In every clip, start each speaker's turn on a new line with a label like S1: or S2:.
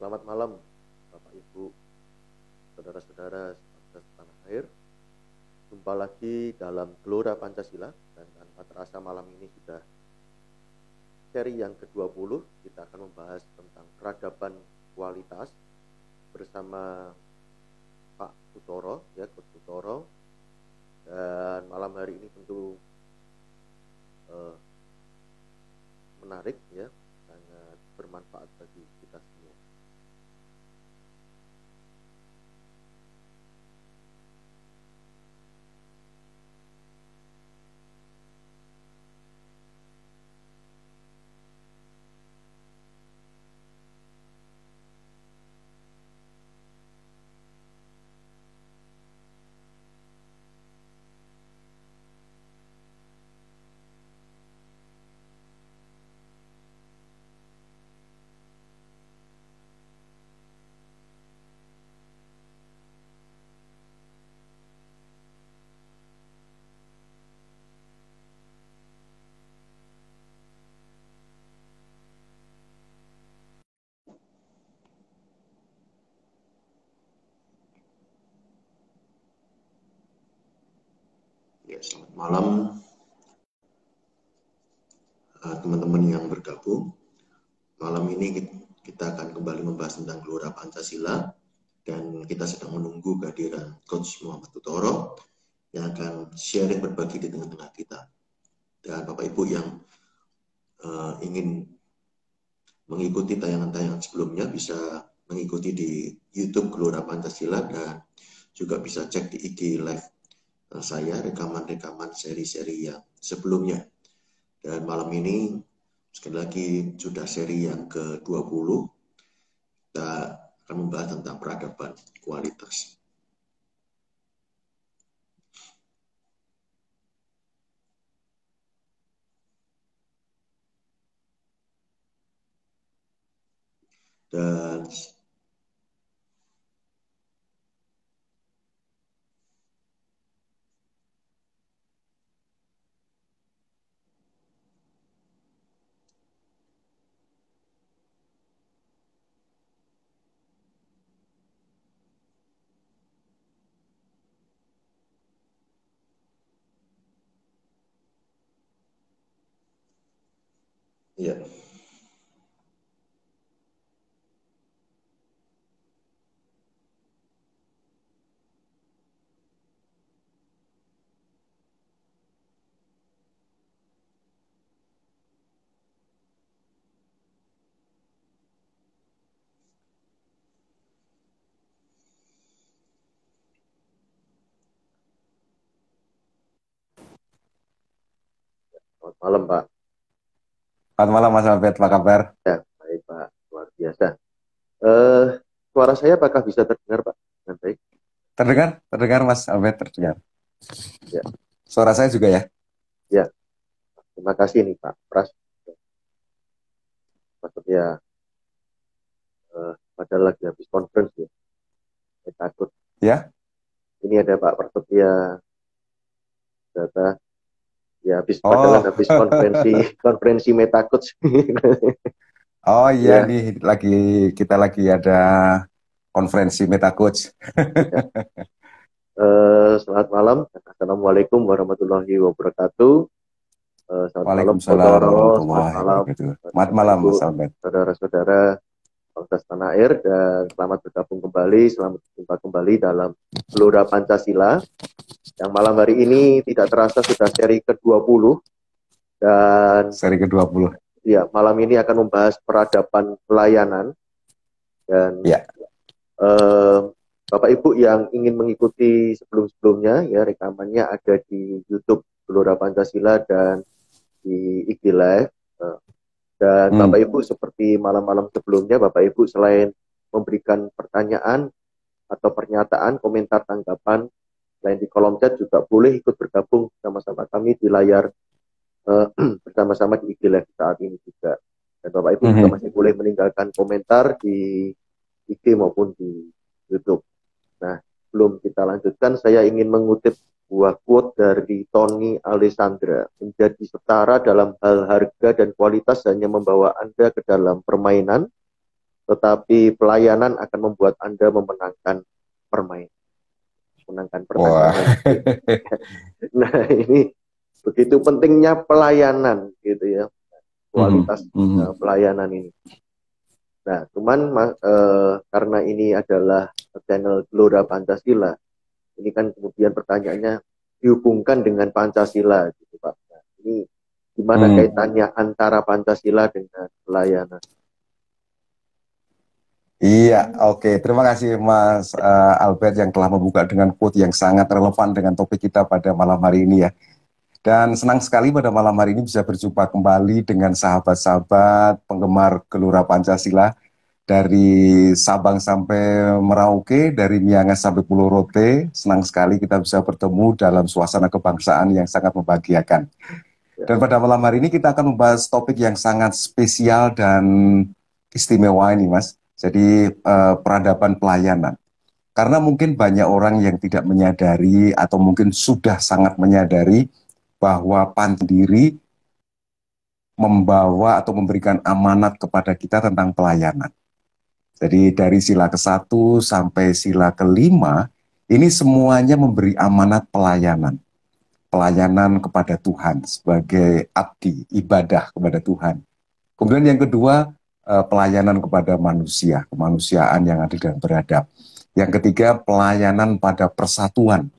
S1: Selamat malam, Bapak Ibu, saudara-saudara sebangsa setanah air. Jumpa lagi dalam Gelora Pancasila, dan tanpa terasa malam ini sudah seri yang ke-20. Kita akan membahas tentang peradaban kualitas bersama Pak Kutoro, Coach Kutoro. Dan malam hari ini tentu menarik, sangat bermanfaat bagi kita semua.
S2: Selamat malam teman-teman yang bergabung. Malam ini kita akan kembali membahas tentang Gelora Pancasila, dan kita sedang menunggu kehadiran Coach Muhammad Kutoro yang akan sharing berbagi di tengah-tengah kita. Dan Bapak Ibu yang ingin mengikuti tayangan-tayangan sebelumnya bisa mengikuti di YouTube Gelora Pancasila, dan juga bisa cek di IG Live saya rekaman-rekaman seri-seri yang sebelumnya. Dan malam ini sekali lagi sudah seri yang ke-20. Kita akan membahas tentang peradaban kualitas. Dan ya,
S1: Selamat malam, Pak.
S3: Selamat malam Mas Albert, apa kabar?
S1: Ya, baik Pak, luar biasa. Suara saya apakah bisa terdengar, Pak? Dengan baik?
S3: Terdengar Mas Albert, terdengar.
S1: Ya.
S3: Suara saya juga ya?
S1: Ya, terima kasih nih Pak Pras. Maksudnya padahal lagi habis conference ya. Saya takut.
S3: Ya.
S1: Ini ada Pak Prasetya data. Ya, padahal habis konferensi Metacoach.
S3: Oh iya, nih kita lagi ada konferensi Metacoach.
S1: Selamat malam. Assalamualaikum warahmatullahi wabarakatuh.
S3: Waalaikumsalam warahmatullahi wabarakatuh. Selamat malam Mas Albert.
S1: Saudara-saudara bangsa setanah air, dan selamat bergabung kembali, selamat berjumpa kembali dalam Gelora Pancasila. Yang malam hari ini tidak terasa sudah seri ke-20, dan
S3: seri ke-20.
S1: Ya, malam ini akan membahas peradaban pelayanan. Dan
S3: ya.
S1: Bapak Ibu yang ingin mengikuti sebelum-sebelumnya, ya, rekamannya ada di YouTube Gelora Pancasila dan di IG Live. Dan Bapak Ibu seperti malam-malam sebelumnya, Bapak Ibu selain memberikan pertanyaan atau pernyataan, komentar, tanggapan, selain di kolom chat juga boleh ikut bergabung bersama-sama kami di layar bersama-sama di IG Live saat ini juga. Dan Bapak Ibu juga masih boleh meninggalkan komentar di IG maupun di YouTube. Nah, sebelum kita lanjutkan, saya ingin mengutip sebuah quote dari Tony Alessandra. Menjadi setara dalam hal harga dan kualitas hanya membawa Anda ke dalam permainan, tetapi pelayanan akan membuat Anda memenangkan pertandingan. Nah, ini begitu pentingnya pelayanan gitu ya, kualitas pelayanan ini. Nah, cuman karena ini adalah channel Gelora Pancasila, ini kan kemudian pertanyaannya dihubungkan dengan Pancasila gitu Pak. Nah, ini gimana kaitannya antara Pancasila dengan pelayanan?
S3: Iya, oke. Terima kasih Mas Albert yang telah membuka dengan quote yang sangat relevan dengan topik kita pada malam hari ini ya. Dan senang sekali pada malam hari ini bisa berjumpa kembali dengan sahabat-sahabat penggemar Gelora Pancasila dari Sabang sampai Merauke, dari Miangas sampai Pulau Rote. Senang sekali kita bisa bertemu dalam suasana kebangsaan yang sangat membahagiakan. Dan pada malam hari ini kita akan membahas topik yang sangat spesial dan istimewa ini Mas. Jadi peradaban pelayanan. Karena mungkin banyak orang yang tidak menyadari atau mungkin sudah sangat menyadari bahwa Pancasila membawa atau memberikan amanat kepada kita tentang pelayanan. Jadi dari sila ke-1 sampai sila ke-5, ini semuanya memberi amanat pelayanan. Pelayanan kepada Tuhan sebagai abdi, ibadah kepada Tuhan. Kemudian yang kedua, pelayanan kepada manusia, kemanusiaan yang adil dan beradab. Yang ketiga, pelayanan pada persatuan.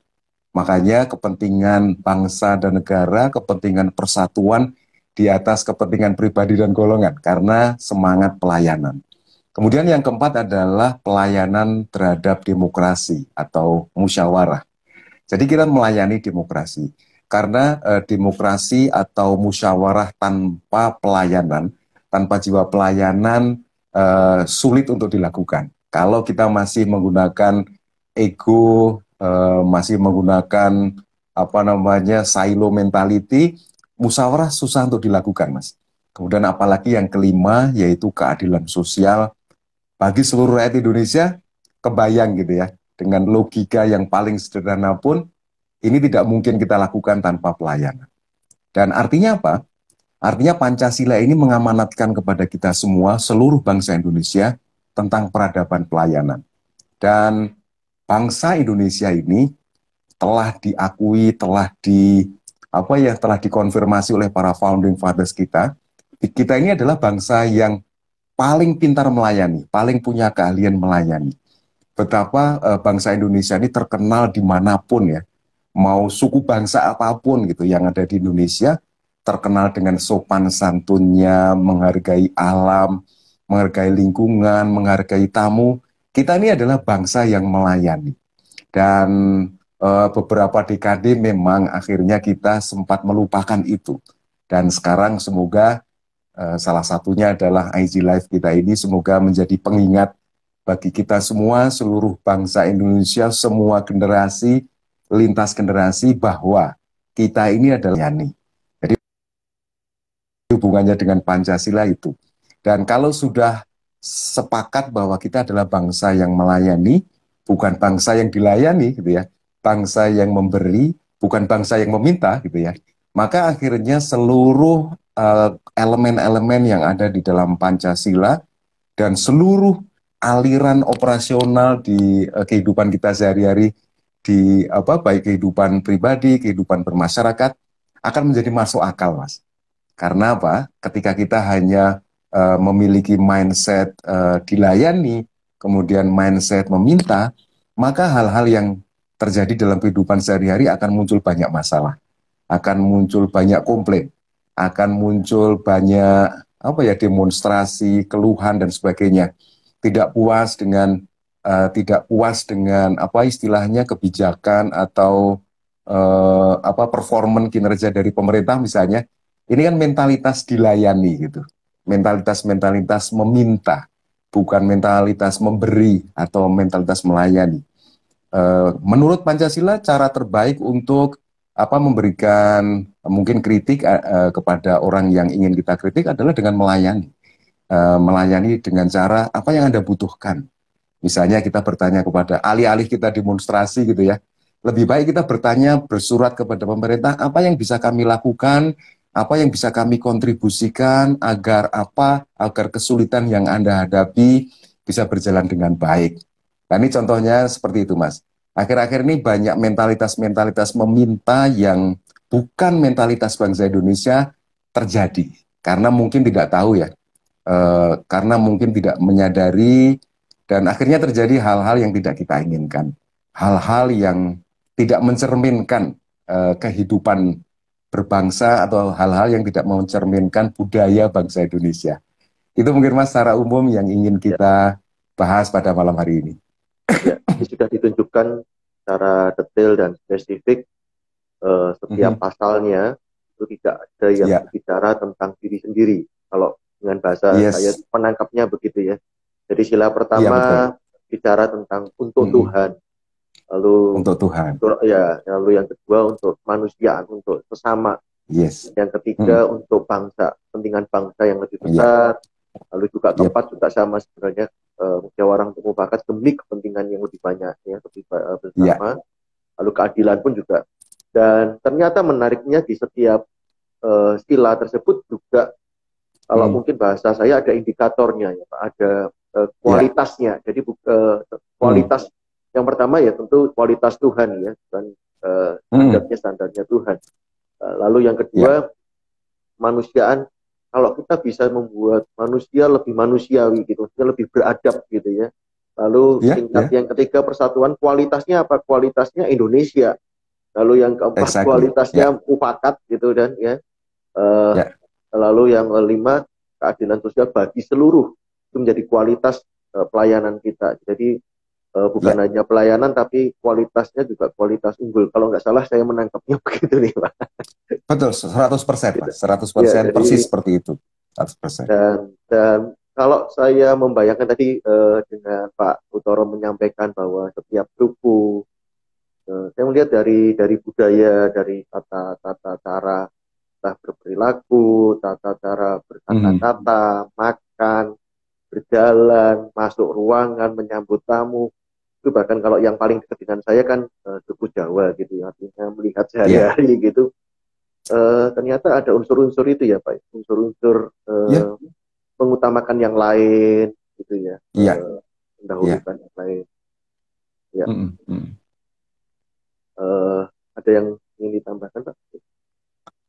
S3: Makanya kepentingan bangsa dan negara, kepentingan persatuan di atas kepentingan pribadi dan golongan, karena semangat pelayanan. Kemudian yang keempat adalah pelayanan terhadap demokrasi atau musyawarah. Jadi kita melayani demokrasi, karena demokrasi atau musyawarah tanpa pelayanan, tanpa jiwa pelayanan sulit untuk dilakukan. Kalau kita masih menggunakan ego, masih menggunakan silo mentality, musyawarah susah untuk dilakukan Mas. Kemudian apalagi yang kelima yaitu keadilan sosial bagi seluruh rakyat Indonesia, kebayang gitu ya, dengan logika yang paling sederhana pun ini tidak mungkin kita lakukan tanpa pelayanan. Dan artinya apa? Artinya Pancasila ini mengamanatkan kepada kita semua, seluruh bangsa Indonesia, tentang peradaban pelayanan. Dan bangsa Indonesia ini telah diakui, telah dikonfirmasi oleh para founding fathers kita. Kita ini adalah bangsa yang paling pintar melayani, paling punya keahlian melayani. Betapa bangsa Indonesia ini terkenal dimanapun ya, mau suku bangsa apapun gitu yang ada di Indonesia, terkenal dengan sopan santunnya, menghargai alam, menghargai lingkungan, menghargai tamu. Kita ini adalah bangsa yang melayani. Dan beberapa dekade memang akhirnya kita sempat melupakan itu. Dan sekarang semoga salah satunya adalah IG Live kita ini semoga menjadi pengingat bagi kita semua, seluruh bangsa Indonesia, semua generasi, lintas generasi, bahwa kita ini adalah melayani. Hubungannya dengan Pancasila itu. Dan kalau sudah sepakat bahwa kita adalah bangsa yang melayani, bukan bangsa yang dilayani gitu ya, bangsa yang memberi, bukan bangsa yang meminta gitu ya, maka akhirnya seluruh elemen-elemen yang ada di dalam Pancasila dan seluruh aliran operasional di kehidupan kita sehari-hari, di baik kehidupan pribadi, kehidupan bermasyarakat, akan menjadi masuk akal Mas. Karena apa? Ketika kita hanya memiliki mindset dilayani, kemudian mindset meminta, maka hal-hal yang terjadi dalam kehidupan sehari-hari akan muncul banyak masalah, akan muncul banyak komplain, akan muncul banyak demonstrasi, keluhan dan sebagainya. Tidak puas dengan kebijakan atau performan kinerja dari pemerintah misalnya. Ini kan mentalitas dilayani gitu. Mentalitas meminta, bukan mentalitas memberi atau mentalitas melayani. Menurut Pancasila, cara terbaik untuk memberikan mungkin kritik kepada orang yang ingin kita kritik adalah dengan melayani. Melayani dengan cara apa yang Anda butuhkan. Misalnya kita bertanya kepada alih-alih kita demonstrasi gitu ya. Lebih baik kita bertanya, bersurat kepada pemerintah, apa yang bisa kami lakukan apa yang bisa kami kontribusikan agar agar kesulitan yang Anda hadapi bisa berjalan dengan baik. Nah, ini contohnya seperti itu, Mas. Akhir-akhir ini banyak mentalitas-mentalitas meminta yang bukan mentalitas bangsa Indonesia terjadi. Karena mungkin tidak tahu ya, karena mungkin tidak menyadari, dan akhirnya terjadi hal-hal yang tidak kita inginkan. Hal-hal yang tidak mencerminkan kehidupan berbangsa atau hal-hal yang tidak mencerminkan budaya bangsa Indonesia. Itu mungkin Mas secara umum yang ingin
S1: Ya,
S3: kita bahas pada malam hari ini.
S1: ya. Ini sudah ditunjukkan secara detail dan spesifik setiap pasalnya itu tidak ada yang
S3: Ya,
S1: berbicara tentang diri sendiri. Kalau dengan bahasa saya
S3: yes,
S1: menangkapnya begitu ya. Jadi sila
S3: iya betul.
S1: pertama bicara tentang untuk
S3: Mm-mm.
S1: Tuhan, lalu
S3: Untuk Tuhan,
S1: lalu yang kedua untuk manusia, untuk sesama,
S3: yes.
S1: yang ketiga
S3: Mm-mm.
S1: untuk bangsa, kepentingan bangsa yang lebih
S3: Iya,
S1: besar, lalu juga
S3: yep,
S1: keempat juga sama sebenarnya, musyawarah untuk mufakat demi kepentingan yang lebih banyak ya, lebih
S3: iya.
S1: bersama, lalu keadilan pun juga. Dan ternyata menariknya di setiap sila tersebut juga, kalau
S3: Mm.
S1: mungkin bahasa saya ada indikatornya ya Pak, ada
S3: Iya.
S1: kualitasnya. Jadi
S3: Mm.
S1: kualitas yang pertama ya tentu kualitas Tuhan ya, dan
S3: Mm.
S1: standarnya Tuhan. Lalu yang
S3: Iya,
S1: kedua manusiaan. Kalau kita bisa membuat manusia lebih manusiawi gitu, maksudnya lebih beradab gitu ya. Lalu
S3: iya,
S1: tingkat
S3: iya,
S1: yang ketiga persatuan, kualitasnya apa? Kualitasnya Indonesia. Lalu yang keempat
S3: exactly. Ya,
S1: kualitasnya mufakat gitu dan ya. Eh,
S3: ya,
S1: Lalu yang kelima keadilan sosial bagi seluruh, itu menjadi kualitas pelayanan kita. Jadi bukan
S3: ya.
S1: hanya pelayanan tapi kualitasnya juga kualitas unggul. Kalau nggak salah saya menangkapnya begitu nih Pak.
S3: Betul, 100%
S1: Gitu.
S3: Mas. seratus
S1: Ya,
S3: persen persis
S1: jadi
S3: seperti itu. 100%.
S1: dan kalau saya membayangkan tadi dengan Pak Utoro menyampaikan bahwa setiap suku, saya melihat dari budaya, dari tata cara berperilaku, tata cara
S3: Mm.
S1: berkata-kata, makan, berjalan, masuk ruangan, menyambut tamu. Itu bahkan kalau yang paling dekat dengan saya kan suku Jawa gitu ya, artinya melihat
S3: Iya,
S1: sehari-hari gitu. Ternyata ada unsur-unsur itu ya Pak, unsur-unsur
S3: iya,
S1: mengutamakan yang lain gitu ya,
S3: iya, iya.
S1: mendahulukan yang lain ya.
S3: Mm, mm.
S1: eh, ada yang ingin ditambahkan Pak?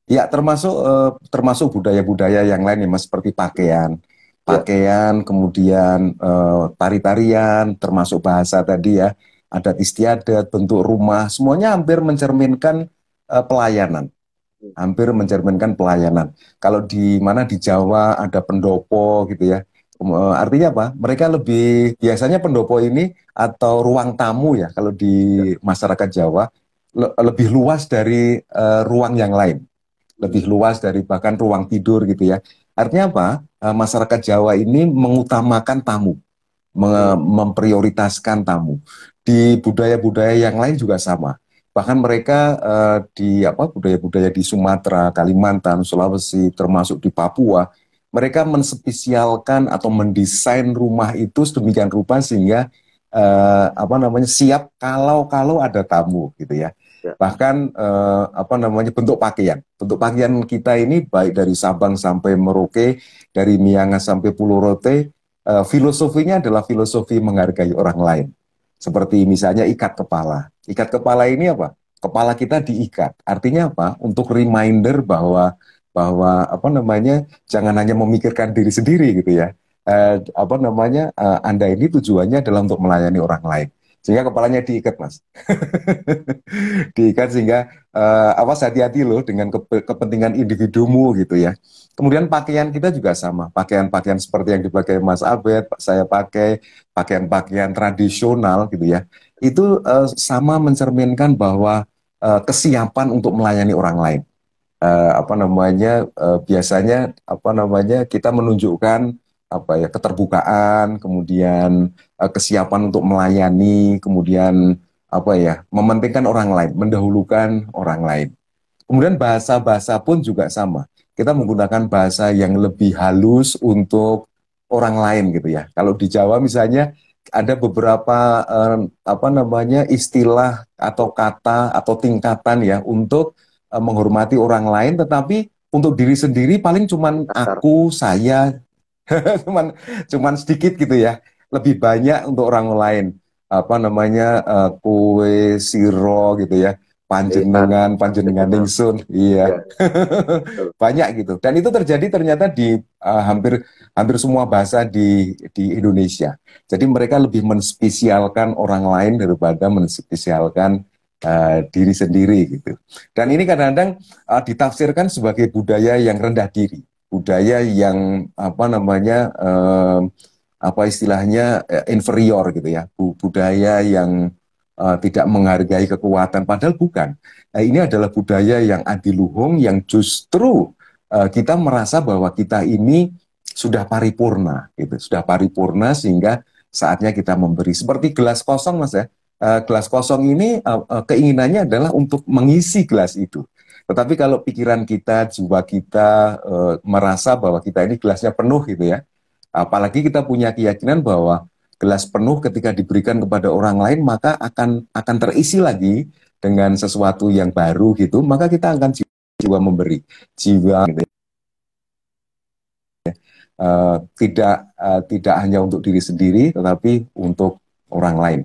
S3: Ya, termasuk budaya-budaya yang lain ya, Mas, seperti pakaian,
S1: Ya,
S3: pakaian, kemudian tari-tarian, termasuk bahasa tadi ya, adat istiadat, bentuk rumah, semuanya hampir mencerminkan pelayanan, hampir mencerminkan pelayanan. Kalau di mana di Jawa ada pendopo gitu ya, artinya apa? Mereka lebih biasanya pendopo ini atau ruang tamu ya, kalau di
S1: ya.
S3: masyarakat Jawa lebih luas dari ruang yang lain, lebih luas dari bahkan ruang tidur gitu ya. Artinya apa? Masyarakat Jawa ini mengutamakan tamu, memprioritaskan tamu. Di budaya-budaya yang lain juga sama. Bahkan mereka di apa budaya-budaya di Sumatera, Kalimantan, Sulawesi, termasuk di Papua, mereka menspesialkan atau mendesain rumah itu sedemikian rupa sehingga apa namanya siap kalau ada tamu gitu ya.
S1: Ya.
S3: Bahkan apa namanya bentuk pakaian kita ini baik dari Sabang sampai Merauke, dari Miangas sampai Pulau Rote, filosofinya adalah filosofi menghargai orang lain. Seperti misalnya ikat kepala. Ikat kepala ini apa? Kepala kita diikat. Artinya apa? Untuk reminder bahwa apa namanya jangan hanya memikirkan diri sendiri gitu ya. Apa namanya Anda ini tujuannya adalah untuk melayani orang lain. Sehingga kepalanya diikat, Mas. Diikat sehingga awas hati-hati loh dengan kepentingan individumu gitu ya. Kemudian pakaian kita juga sama, pakaian-pakaian seperti yang dipakai Mas Abed, saya pakai pakaian-pakaian tradisional gitu ya. Itu sama mencerminkan bahwa kesiapan untuk melayani orang lain. Apa namanya biasanya apa namanya kita menunjukkan apa ya keterbukaan, kemudian kesiapan untuk melayani, kemudian apa ya mementingkan orang lain, mendahulukan orang lain. Kemudian bahasa-bahasa pun juga sama. Kita menggunakan bahasa yang lebih halus untuk orang lain gitu ya. Kalau di Jawa misalnya ada beberapa apa namanya istilah atau kata atau tingkatan ya untuk menghormati orang lain, tetapi untuk diri sendiri paling cuman
S1: Kasar.
S3: aku, saya, cuman sedikit gitu ya. Lebih banyak untuk orang lain. Apa namanya, kue, siro gitu ya. Panjenengan, panjenengan
S1: Panjenengan.
S3: ningsun. Iya.
S1: Ya, betul.
S3: Banyak gitu. Dan itu terjadi ternyata di hampir hampir semua bahasa di Indonesia. Jadi mereka lebih menspesialkan orang lain daripada menspesialkan diri sendiri gitu. Dan ini kadang-kadang ditafsirkan sebagai budaya yang rendah diri, budaya yang apa namanya apa istilahnya inferior gitu ya, budaya yang tidak menghargai kekuatan, padahal bukan. Ini adalah budaya yang adiluhung yang justru kita merasa bahwa kita ini sudah paripurna gitu, sudah paripurna sehingga saatnya kita memberi. Seperti gelas kosong Mas ya. Gelas kosong ini keinginannya adalah untuk mengisi gelas itu. Tetapi kalau pikiran kita, jiwa kita merasa bahwa kita ini gelasnya penuh gitu ya. Apalagi kita punya keyakinan bahwa gelas penuh ketika diberikan kepada orang lain maka akan terisi lagi dengan sesuatu yang baru gitu, maka kita akan jiwa memberi, jiwa gitu. Tidak hanya untuk diri sendiri tetapi untuk orang lain.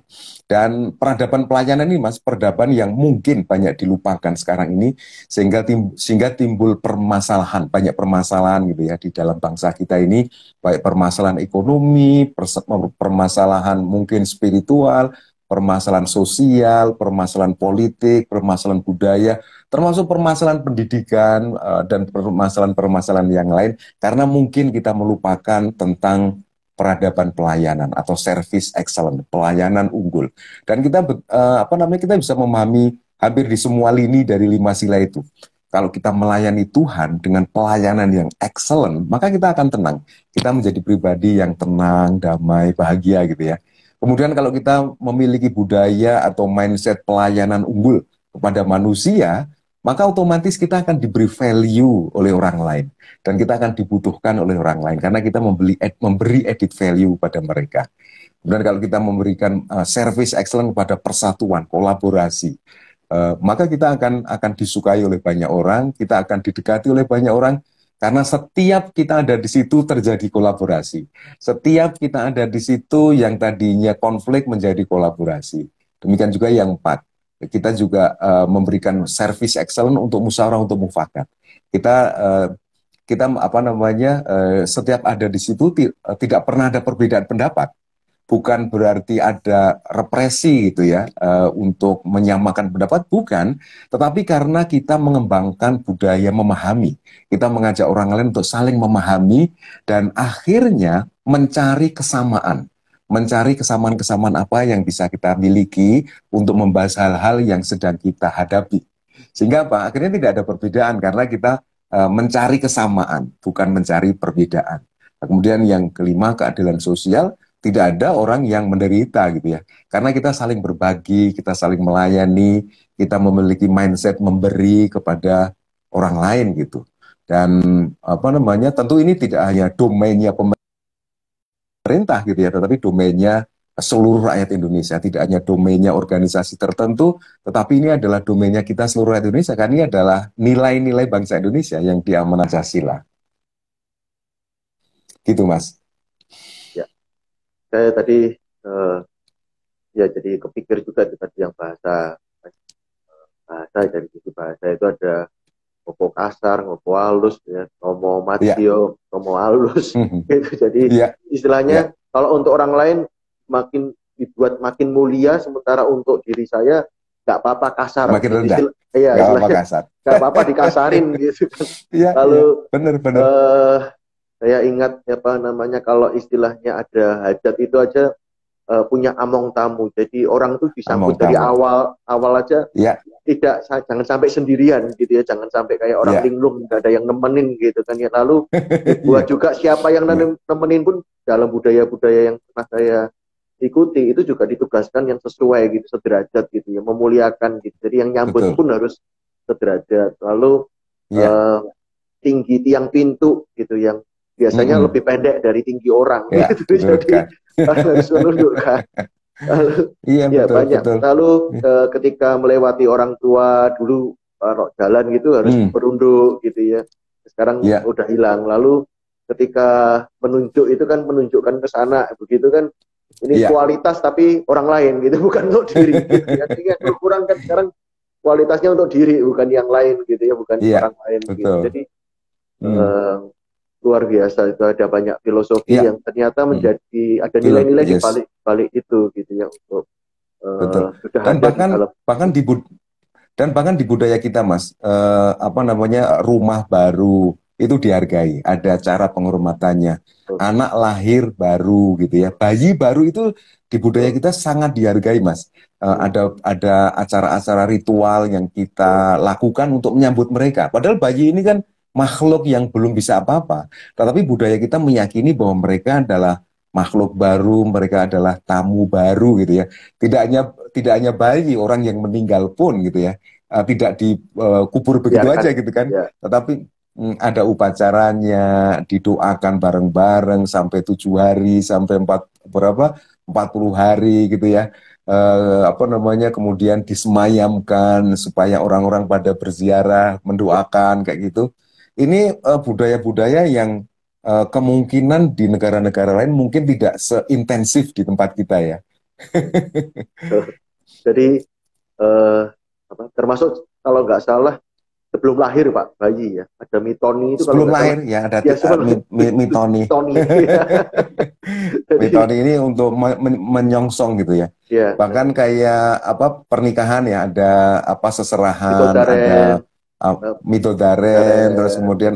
S3: Dan peradaban pelayanan ini Mas, peradaban yang mungkin banyak dilupakan sekarang ini sehingga timbul permasalahan, banyak permasalahan gitu ya di dalam bangsa kita ini, baik permasalahan ekonomi, permasalahan mungkin spiritual, permasalahan sosial, permasalahan politik, permasalahan budaya, termasuk permasalahan pendidikan dan permasalahan-permasalahan yang lain, karena mungkin kita melupakan tentang peradaban pelayanan atau service excellent, pelayanan unggul. Dan kita kita bisa memahami hampir di semua lini dari 5 sila itu. Kalau kita melayani Tuhan dengan pelayanan yang excellent, maka kita akan tenang. Kita menjadi pribadi yang tenang, damai, bahagia gitu ya. Kemudian kalau kita memiliki budaya atau mindset pelayanan unggul kepada manusia, maka otomatis kita akan diberi value oleh orang lain. Dan kita akan dibutuhkan oleh orang lain, karena kita memberi added value pada mereka. Kemudian kalau kita memberikan service excellent kepada persatuan, kolaborasi, maka kita akan disukai oleh banyak orang, kita akan didekati oleh banyak orang, karena setiap kita ada di situ terjadi kolaborasi. Setiap kita ada di situ yang tadinya konflik menjadi kolaborasi. Demikian juga yang 4. Kita juga memberikan service excellent untuk musyawarah, untuk mufakat. Kita setiap ada di situ tidak pernah ada perbedaan pendapat. Bukan berarti ada represi gitu ya untuk menyamakan pendapat, bukan. Tetapi karena kita mengembangkan budaya memahami, kita mengajak orang lain untuk saling memahami dan akhirnya mencari kesamaan. Mencari kesamaan-kesamaan apa yang bisa kita miliki untuk membahas hal-hal yang sedang kita hadapi. Sehingga apa? Akhirnya tidak ada perbedaan karena kita mencari kesamaan, bukan mencari perbedaan. Nah, kemudian yang kelima, keadilan sosial, tidak ada orang yang menderita gitu ya. Karena kita saling berbagi, kita saling melayani, kita memiliki mindset memberi kepada orang lain gitu. Dan tentu ini tidak hanya domainnya pemerintah gitu ya, tetapi domainnya seluruh rakyat Indonesia, tidak hanya domainnya organisasi tertentu, tetapi ini adalah domainnya kita seluruh rakyat Indonesia, karena ini adalah nilai-nilai bangsa Indonesia yang diamanat Pancasila. Gitu Mas.
S1: Ya, saya tadi jadi kepikir juga tadi yang bahasa dari sisi bahasa itu ada ngopo kasar, ngopo halus, ya, ngomo matio, ngomo halus, gitu. Jadi istilahnya kalau untuk orang lain makin dibuat makin mulia, sementara untuk diri saya nggak apa-apa kasar.
S3: Makin rendah.
S1: Iya,
S3: nggak apa-apa kasar.
S1: Nggak apa-apa dikasarin gitu kan. Lalu benar. Saya ingat kalau istilahnya ada hajat itu aja punya among tamu. Jadi orang tuh disambut dari awal aja. Jangan sampai sendirian gitu ya, jangan sampai kayak orang linglung nggak ada yang nemenin gitu kan ya. Lalu buat juga siapa yang nemenin pun dalam budaya-budaya yang pernah saya ikuti itu juga ditugaskan yang sesuai gitu, sederajat gitu ya, memuliakan gitu. Jadi yang nyambut pun harus sederajat. Lalu tinggi tiang pintu gitu yang biasanya lebih pendek dari tinggi orang gitu. Jadi harus menundukkan. Lalu banyak. Lalu ketika melewati orang tua dulu jalan gitu harus berunduk gitu ya. sekarang
S3: Ya,
S1: udah hilang. Lalu ketika menunjuk itu kan menunjukkan ke sana, begitu kan ini
S3: ya.
S1: kualitas tapi orang lain gitu, bukan untuk diri gitu ya. Sehingga kurang kan sekarang kualitasnya untuk diri bukan yang lain gitu ya, bukan
S3: Iya,
S1: orang lain gitu.
S3: betul.
S1: Jadi
S3: Hmm.
S1: luar biasa itu, ada banyak filosofi
S3: Iya.
S1: yang ternyata
S3: Hmm.
S1: menjadi ada nilai-nilai di
S3: Yes,
S1: balik balik itu gitu ya, untuk
S3: betul.
S1: sudah
S3: Dan
S1: ada di
S3: bahkan
S1: dalam.
S3: bahkan di dan bahkan di budaya kita, Mas, apa namanya, rumah baru itu dihargai, ada cara penghormatannya.
S1: Betul,
S3: Anak lahir baru gitu ya, bayi baru itu di budaya
S1: betul.
S3: kita sangat dihargai, Mas.
S1: Hmm,
S3: Ada acara-acara ritual yang
S1: betul.
S3: kita lakukan untuk menyambut mereka. Padahal bayi ini kan makhluk yang belum bisa apa-apa, tetapi budaya kita meyakini bahwa mereka adalah makhluk baru, mereka adalah tamu baru gitu ya. Tidak hanya bayi, orang yang meninggal pun gitu ya, tidak dikubur begitu
S1: Biarkan
S3: aja gitu kan,
S1: ya.
S3: tetapi ada upacaranya, didoakan bareng-bareng sampai 7 hari, sampai 40 hari gitu ya. Apa namanya, kemudian disemayamkan supaya orang-orang pada berziarah mendoakan kayak gitu. Ini budaya-budaya yang kemungkinan di negara-negara lain mungkin tidak seintensif di tempat kita ya.
S1: Jadi eh, apa, termasuk kalau nggak salah sebelum lahir Pak bayi ya, ada mitoni itu kalau
S3: Sebelum
S1: nggak salah,
S3: lahir ya ada
S1: ya sebelum
S3: mitoni.
S1: mitoni ya. Jadi
S3: Mitoni ini untuk menyongsong gitu ya.
S1: ya
S3: Bahkan kayak apa, pernikahan ya, ada apa, seserahan,
S1: mitodaren,
S3: ada midodaren, terus
S1: mitodaren,
S3: kemudian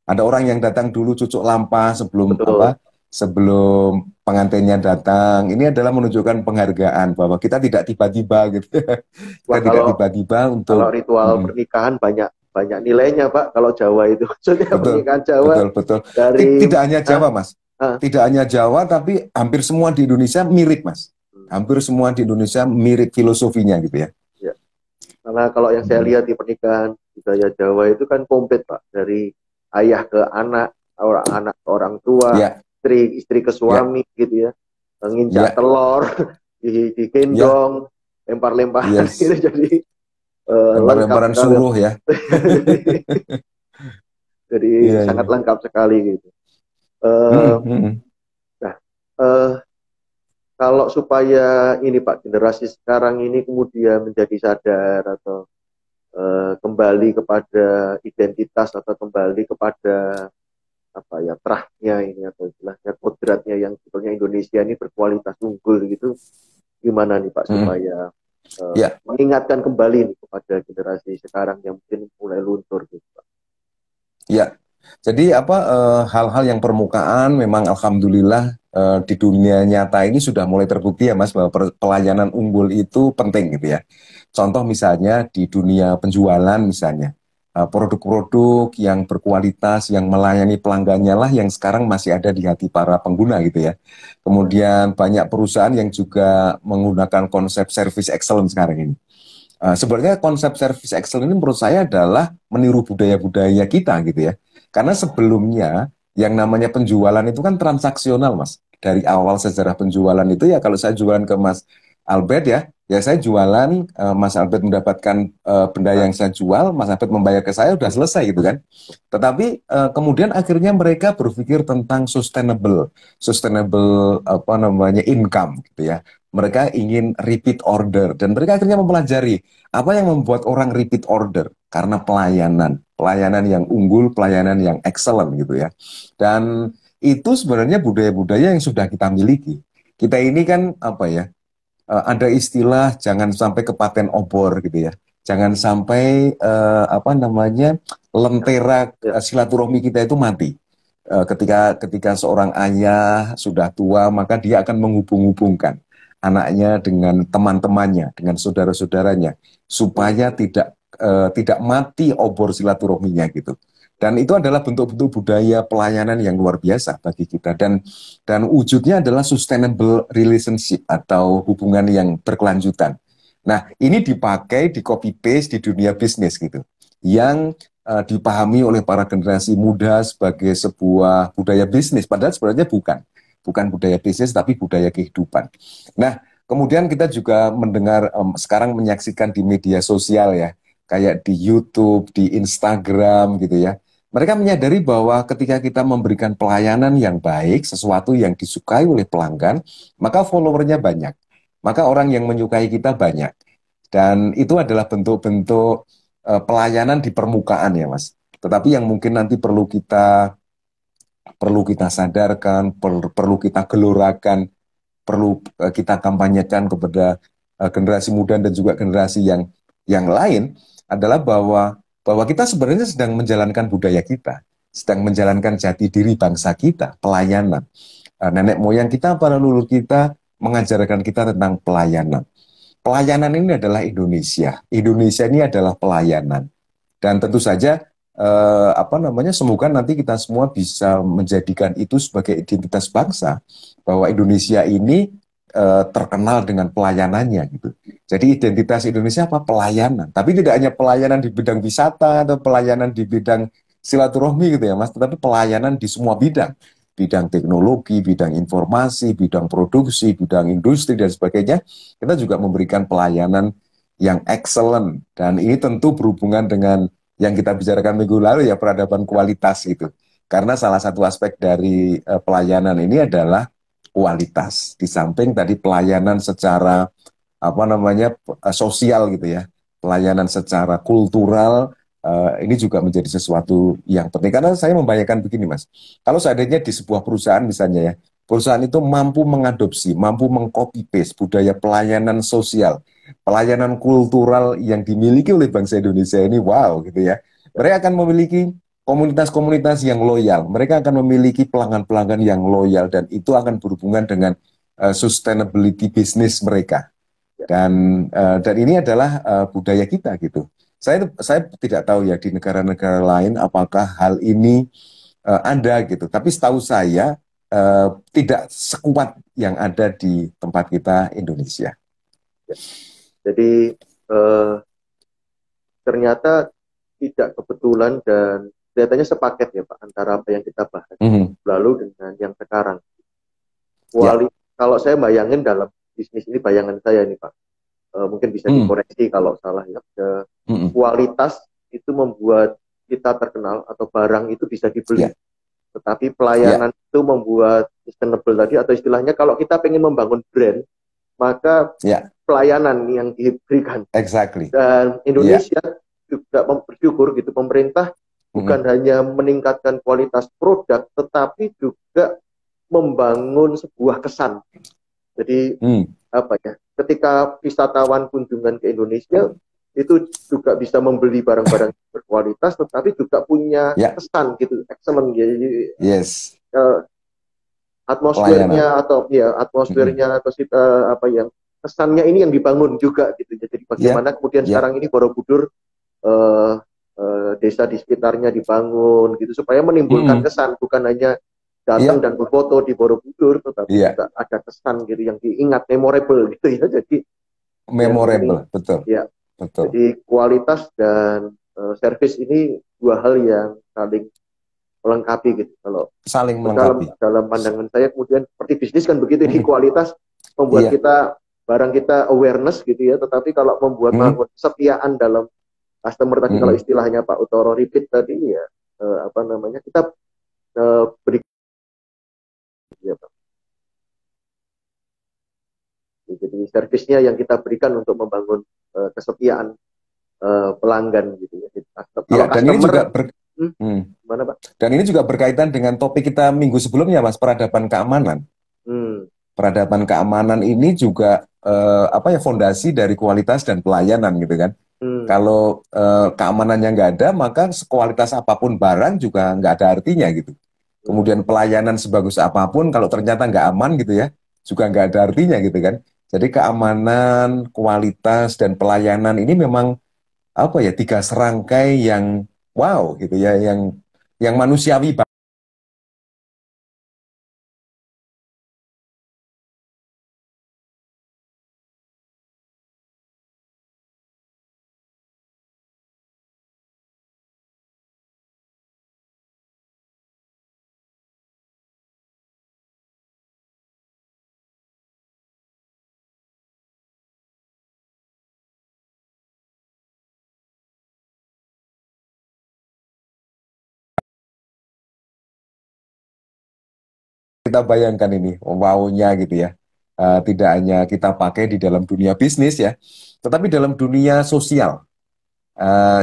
S3: ada orang yang datang dulu cucuk lampah sebelum
S1: betul.
S3: apa, sebelum pengantinnya datang. Ini adalah menunjukkan penghargaan bahwa kita tidak tiba-tiba gitu. Kita
S1: Wah,
S3: tidak
S1: kalau
S3: tiba-tiba
S1: kalau
S3: untuk
S1: ritual pernikahan banyak banyak nilainya Pak. Kalau Jawa itu, maksudnya
S3: betul,
S1: pernikahan Jawa
S3: betul, betul.
S1: dari
S3: Tidak hanya
S1: ah,
S3: Jawa, Mas.
S1: ah,
S3: Tidak hanya Jawa, tapi hampir semua di Indonesia mirip, Mas. Hampir semua di Indonesia mirip filosofinya gitu ya.
S1: ya. Karena kalau yang saya
S3: Hmm.
S1: lihat di pernikahan budaya Jawa itu kan komplit Pak, dari ayah ke anak, anak ke orang tua,
S3: Ya,
S1: istri ke
S3: ya,
S1: suami gitu ya, nginjak
S3: ya,
S1: telur,
S3: ya,
S1: digendong, lempar-lemparan gitu,
S3: yes.
S1: jadi lengkap
S3: Lempar-lemparan
S1: sekali.
S3: suruh ya.
S1: jadi, jadi
S3: Iya,
S1: sangat
S3: iya.
S1: lengkap sekali gitu. Eh,
S3: Hmm.
S1: nah, eh, kalau supaya ini Pak, generasi sekarang ini kemudian menjadi sadar atau kembali kepada identitas atau kembali kepada apa ya, terahnya ini atau istilahnya kodratnya yang sebetulnya Indonesia ini berkualitas unggul gitu, gimana nih Pak
S3: Hmm.
S1: supaya
S3: Ya,
S1: mengingatkan kembali nih kepada generasi sekarang yang mungkin mulai luntur gitu Pak.
S3: ya. Jadi apa, hal-hal yang permukaan memang alhamdulillah di dunia nyata ini sudah mulai terbukti ya Mas, bahwa pelayanan unggul itu penting gitu ya. Contoh misalnya di dunia penjualan misalnya, produk-produk yang berkualitas yang melayani pelanggannya lah yang sekarang masih ada di hati para pengguna gitu ya. Kemudian banyak perusahaan yang juga menggunakan konsep service excellence sekarang ini. Sebenarnya konsep service excellence ini menurut saya adalah meniru budaya-budaya kita gitu ya. Karena sebelumnya yang namanya penjualan itu kan transaksional, Mas. Dari awal sejarah penjualan itu ya, kalau saya jualan ke Mas Albert ya saya jualan, Mas Albert mendapatkan benda
S1: Nah,
S3: yang saya jual, Mas Albert membayar ke saya, udah selesai gitu kan. Tetapi kemudian akhirnya mereka berpikir tentang sustainable apa namanya, income gitu ya. Mereka ingin repeat order dan mereka akhirnya mempelajari apa yang membuat orang repeat order, karena pelayanan yang unggul, pelayanan yang excellent gitu ya. Dan itu sebenarnya budaya-budaya yang sudah kita miliki. Kita ini kan apa ya, ada istilah jangan sampai kepaten obor gitu ya. Jangan sampai apa namanya, lentera
S1: ya,
S3: silaturahmi kita itu mati. Ketika ketika seorang ayah sudah tua, maka dia akan menghubung-hubungkan anaknya dengan teman-temannya, dengan saudara-saudaranya, supaya tidak mati obor silaturahminya gitu. Dan itu adalah bentuk-bentuk budaya pelayanan yang luar biasa bagi kita. Dan wujudnya adalah sustainable relationship atau hubungan yang berkelanjutan. Nah, ini dipakai di copy paste di dunia bisnis gitu. Yang dipahami oleh para generasi muda sebagai sebuah budaya bisnis, padahal sebenarnya bukan budaya bisnis tapi budaya kehidupan. Nah, kemudian kita juga mendengar sekarang menyaksikan di media sosial ya, kayak di YouTube, di Instagram gitu ya. Mereka menyadari bahwa ketika kita memberikan pelayanan yang baik, sesuatu yang disukai oleh pelanggan, maka followernya banyak. Maka orang yang menyukai kita banyak. Dan itu adalah bentuk-bentuk pelayanan di permukaan ya Mas. Tetapi yang mungkin nanti perlu kita sadarkan, perlu kita gelorakan, perlu kita kampanyekan kepada generasi muda dan juga generasi yang lain adalah bahwa kita sebenarnya sedang menjalankan budaya kita, sedang menjalankan jati diri bangsa kita, pelayanan. Nenek moyang kita, para leluhur kita mengajarkan kita tentang pelayanan. Pelayanan ini adalah Indonesia. Indonesia ini adalah pelayanan. Dan tentu saja semoga nanti kita semua bisa menjadikan itu sebagai identitas bangsa, bahwa Indonesia ini terkenal dengan pelayanannya gitu. Jadi identitas Indonesia apa? Pelayanan. Tapi tidak hanya pelayanan di bidang wisata atau pelayanan di bidang silaturahmi gitu ya Mas, tetapi pelayanan di semua bidang. Bidang teknologi, bidang informasi, bidang produksi, bidang industri dan sebagainya. Kita juga memberikan pelayanan yang excellent, dan ini tentu berhubungan dengan yang kita bicarakan minggu lalu ya, peradaban kualitas itu. Karena salah satu aspek dari pelayanan ini adalah kualitas. Di samping tadi pelayanan secara sosial gitu ya, pelayanan secara kultural, ini juga menjadi sesuatu yang penting. Karena saya membayangkan begini Mas, kalau seandainya di sebuah perusahaan misalnya ya, perusahaan itu mampu mengadopsi, mampu mengcopy paste budaya pelayanan sosial, pelayanan kultural yang dimiliki oleh bangsa Indonesia ini, wow gitu ya. Mereka akan memiliki komunitas-komunitas yang loyal, mereka akan memiliki pelanggan-pelanggan yang loyal, dan itu akan berhubungan dengan sustainability bisnis mereka. Dan ini adalah budaya kita gitu. Saya tidak tahu ya di negara-negara lain apakah hal ini ada gitu. Tapi setahu saya tidak sekuat yang ada di tempat kita Indonesia.
S1: Jadi ternyata tidak kebetulan dan kelihatannya sepaket ya Pak antara apa yang kita bahas lalu dengan yang sekarang. Kalau saya bayangin dalam bisnis ini, bayangan saya ini Pak, mungkin bisa dikoreksi kalau salah ya. Kualitas itu membuat kita terkenal atau barang itu bisa dibeli. Tetapi pelayanan itu membuat sustainable tadi, atau istilahnya kalau kita pengen membangun brand, maka pelayanan yang diberikan.
S3: Exactly.
S1: Dan Indonesia juga bersyukur gitu, pemerintah bukan hanya meningkatkan kualitas produk, tetapi juga membangun sebuah kesan. Jadi ketika wisatawan kunjungan ke Indonesia itu juga bisa membeli barang-barang berkualitas, tetapi juga punya kesan gitu, excellent. Jadi atmosfernya atau kesannya ini yang dibangun juga gitu. Jadi bagaimana kemudian sekarang ini Borobudur desa di sekitarnya dibangun gitu supaya menimbulkan kesan, bukan hanya datang dan berfoto di Borobudur, tetapi juga ada kesan gitu yang diingat, memorable gitu ya. Jadi
S3: memorable, betul.
S1: Ya,
S3: betul.
S1: Jadi kualitas dan servis ini dua hal yang saling melengkapi gitu. Kalau
S3: saling melengkapi.
S1: Dalam pandangan saya, kemudian seperti bisnis kan begitu, di kualitas membuat barang kita awareness gitu ya. Tetapi kalau membuat kesetiaan dalam customer tadi, kalau istilahnya Pak Uttoro repeat tadi ya, kita beri ya, Pak. Jadi servisnya yang kita berikan untuk membangun kesetiaan pelanggan gitu ya.
S3: Kalau dan ini juga
S1: gimana Pak?
S3: Dan ini juga berkaitan dengan topik kita minggu sebelumnya Mas, peradaban keamanan. Peradaban keamanan ini juga fondasi dari kualitas dan pelayanan gitu kan. Kalau keamanannya nggak ada, maka sekualitas apapun barang juga nggak ada artinya gitu. Kemudian pelayanan sebagus apapun, kalau ternyata nggak aman gitu ya, juga nggak ada artinya gitu kan. Jadi keamanan, kualitas, dan pelayanan ini memang tiga serangkai yang wow gitu ya, yang manusiawi kita bayangkan ini, wow-nya gitu ya. Tidak hanya kita pakai di dalam dunia bisnis ya, tetapi dalam dunia sosial.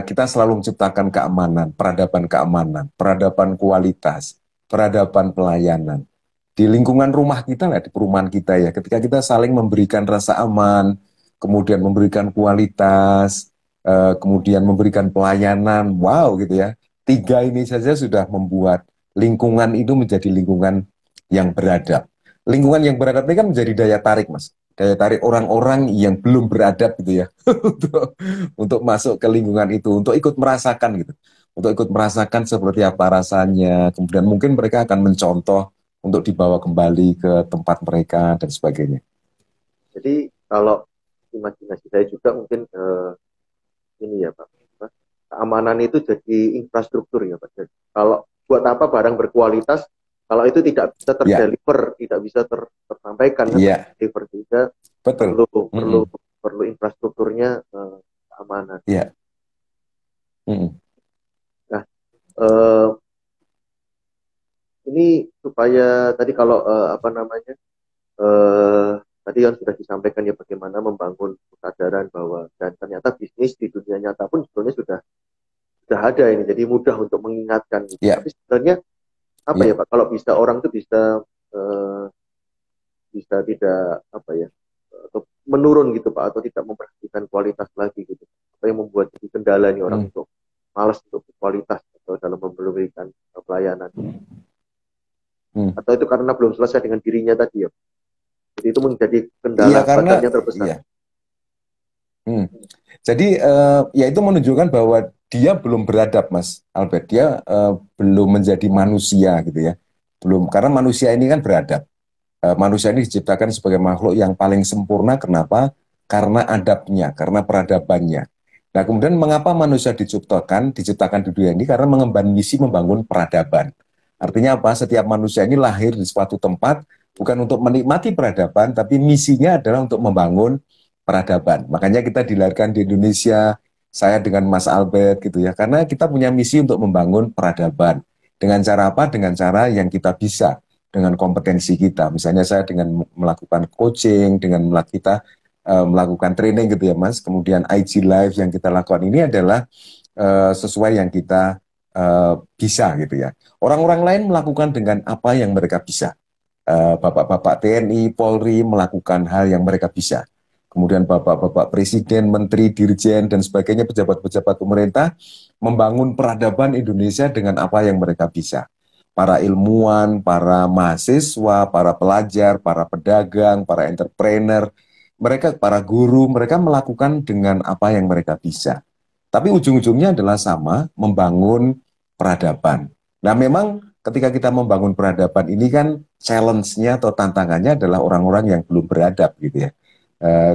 S3: Kita selalu menciptakan keamanan, peradaban kualitas, peradaban pelayanan. Di lingkungan rumah kita lah, di perumahan kita ya, ketika kita saling memberikan rasa aman, kemudian memberikan kualitas, kemudian memberikan pelayanan, wow gitu ya. Tiga ini saja sudah membuat lingkungan itu menjadi lingkungan yang beradab. Lingkungan yang beradab ini kan menjadi daya tarik, Mas. Daya tarik orang-orang yang belum beradab gitu ya, untuk masuk ke lingkungan itu, untuk ikut merasakan gitu. Untuk ikut merasakan seperti apa rasanya, kemudian mungkin mereka akan mencontoh untuk dibawa kembali ke tempat mereka dan sebagainya.
S1: Jadi kalau imajinasi saya juga mungkin ini ya Pak, keamanan itu jadi infrastruktur ya Pak. Jadi, kalau buat apa barang berkualitas kalau itu tidak bisa terdeliver, tidak bisa tersampaikan, deliver juga
S3: betul.
S1: perlu infrastrukturnya keamanan. Nah, ini supaya tadi kalau tadi yang sudah disampaikan ya bagaimana membangun kesadaran bahwa dan ternyata bisnis di dunia nyata pun sebetulnya sudah ada ini, jadi mudah untuk mengingatkan. Tapi sebenarnya ya Pak, kalau bisa orang itu bisa tidak atau menurun gitu Pak, atau tidak memperhatikan kualitas lagi gitu. Apa yang membuat jadi kendala nih orang untuk malas untuk kualitas atau dalam memberikan pelayanan. Atau itu karena belum selesai dengan dirinya tadi ya. Jadi itu menjadi kendala yang terbesar.
S3: Jadi ya itu menunjukkan bahwa dia belum beradab, Mas Albert. Dia belum menjadi manusia gitu ya. Belum, karena manusia ini kan beradab. Manusia ini diciptakan sebagai makhluk yang paling sempurna. Kenapa? Karena adabnya, karena peradabannya. Nah, kemudian mengapa manusia diciptakan di dunia ini? Karena mengemban misi membangun peradaban. Artinya apa? Setiap manusia ini lahir di suatu tempat bukan untuk menikmati peradaban, tapi misinya adalah untuk membangun peradaban. Makanya kita dilahirkan di Indonesia, saya dengan Mas Albert gitu ya, karena kita punya misi untuk membangun peradaban. Dengan cara apa? Dengan cara yang kita bisa, dengan kompetensi kita. Misalnya saya dengan melakukan coaching, dengan melakukan training gitu ya Mas. Kemudian IG Live yang kita lakukan ini adalah sesuai yang kita bisa gitu ya. Orang-orang lain melakukan dengan apa yang mereka bisa. Bapak-bapak TNI, Polri melakukan hal yang mereka bisa. Kemudian bapak-bapak presiden, menteri, dirjen, dan sebagainya, pejabat-pejabat pemerintah membangun peradaban Indonesia dengan apa yang mereka bisa. Para ilmuwan, para mahasiswa, para pelajar, para pedagang, para entrepreneur, mereka, para guru, mereka melakukan dengan apa yang mereka bisa. Tapi ujung-ujungnya adalah sama, membangun peradaban. Nah memang ketika kita membangun peradaban ini kan challenge-nya atau tantangannya adalah orang-orang yang belum beradab gitu ya.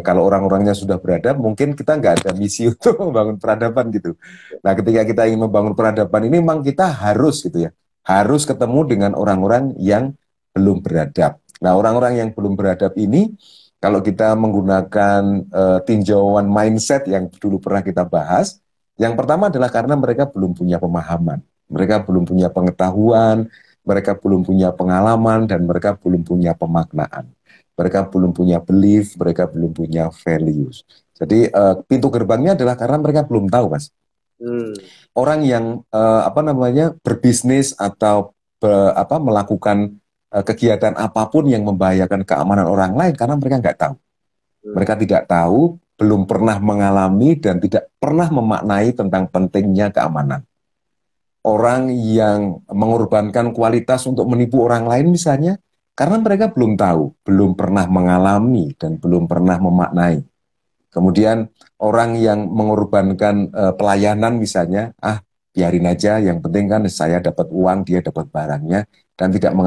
S3: Kalau orang-orangnya sudah beradab, mungkin kita nggak ada misi untuk membangun peradaban gitu. Nah, ketika kita ingin membangun peradaban ini, memang kita harus gitu ya, harus ketemu dengan orang-orang yang belum beradab. Nah, orang-orang yang belum beradab ini, kalau kita menggunakan tinjauan mindset yang dulu pernah kita bahas, yang pertama adalah karena mereka belum punya pemahaman, mereka belum punya pengetahuan, mereka belum punya pengalaman, dan mereka belum punya pemaknaan. Mereka belum punya belief, mereka belum punya values. Jadi pintu gerbangnya adalah karena mereka belum tahu, Mas. Orang yang berbisnis atau melakukan kegiatan apapun yang membahayakan keamanan orang lain karena mereka nggak tahu. Mereka tidak tahu, belum pernah mengalami dan tidak pernah memaknai tentang pentingnya keamanan. Orang yang mengorbankan kualitas untuk menipu orang lain misalnya, karena mereka belum tahu, belum pernah mengalami, dan belum pernah memaknai. Kemudian orang yang mengorbankan pelayanan misalnya, biarin aja, yang penting kan saya dapat uang, dia dapat barangnya, dan tidak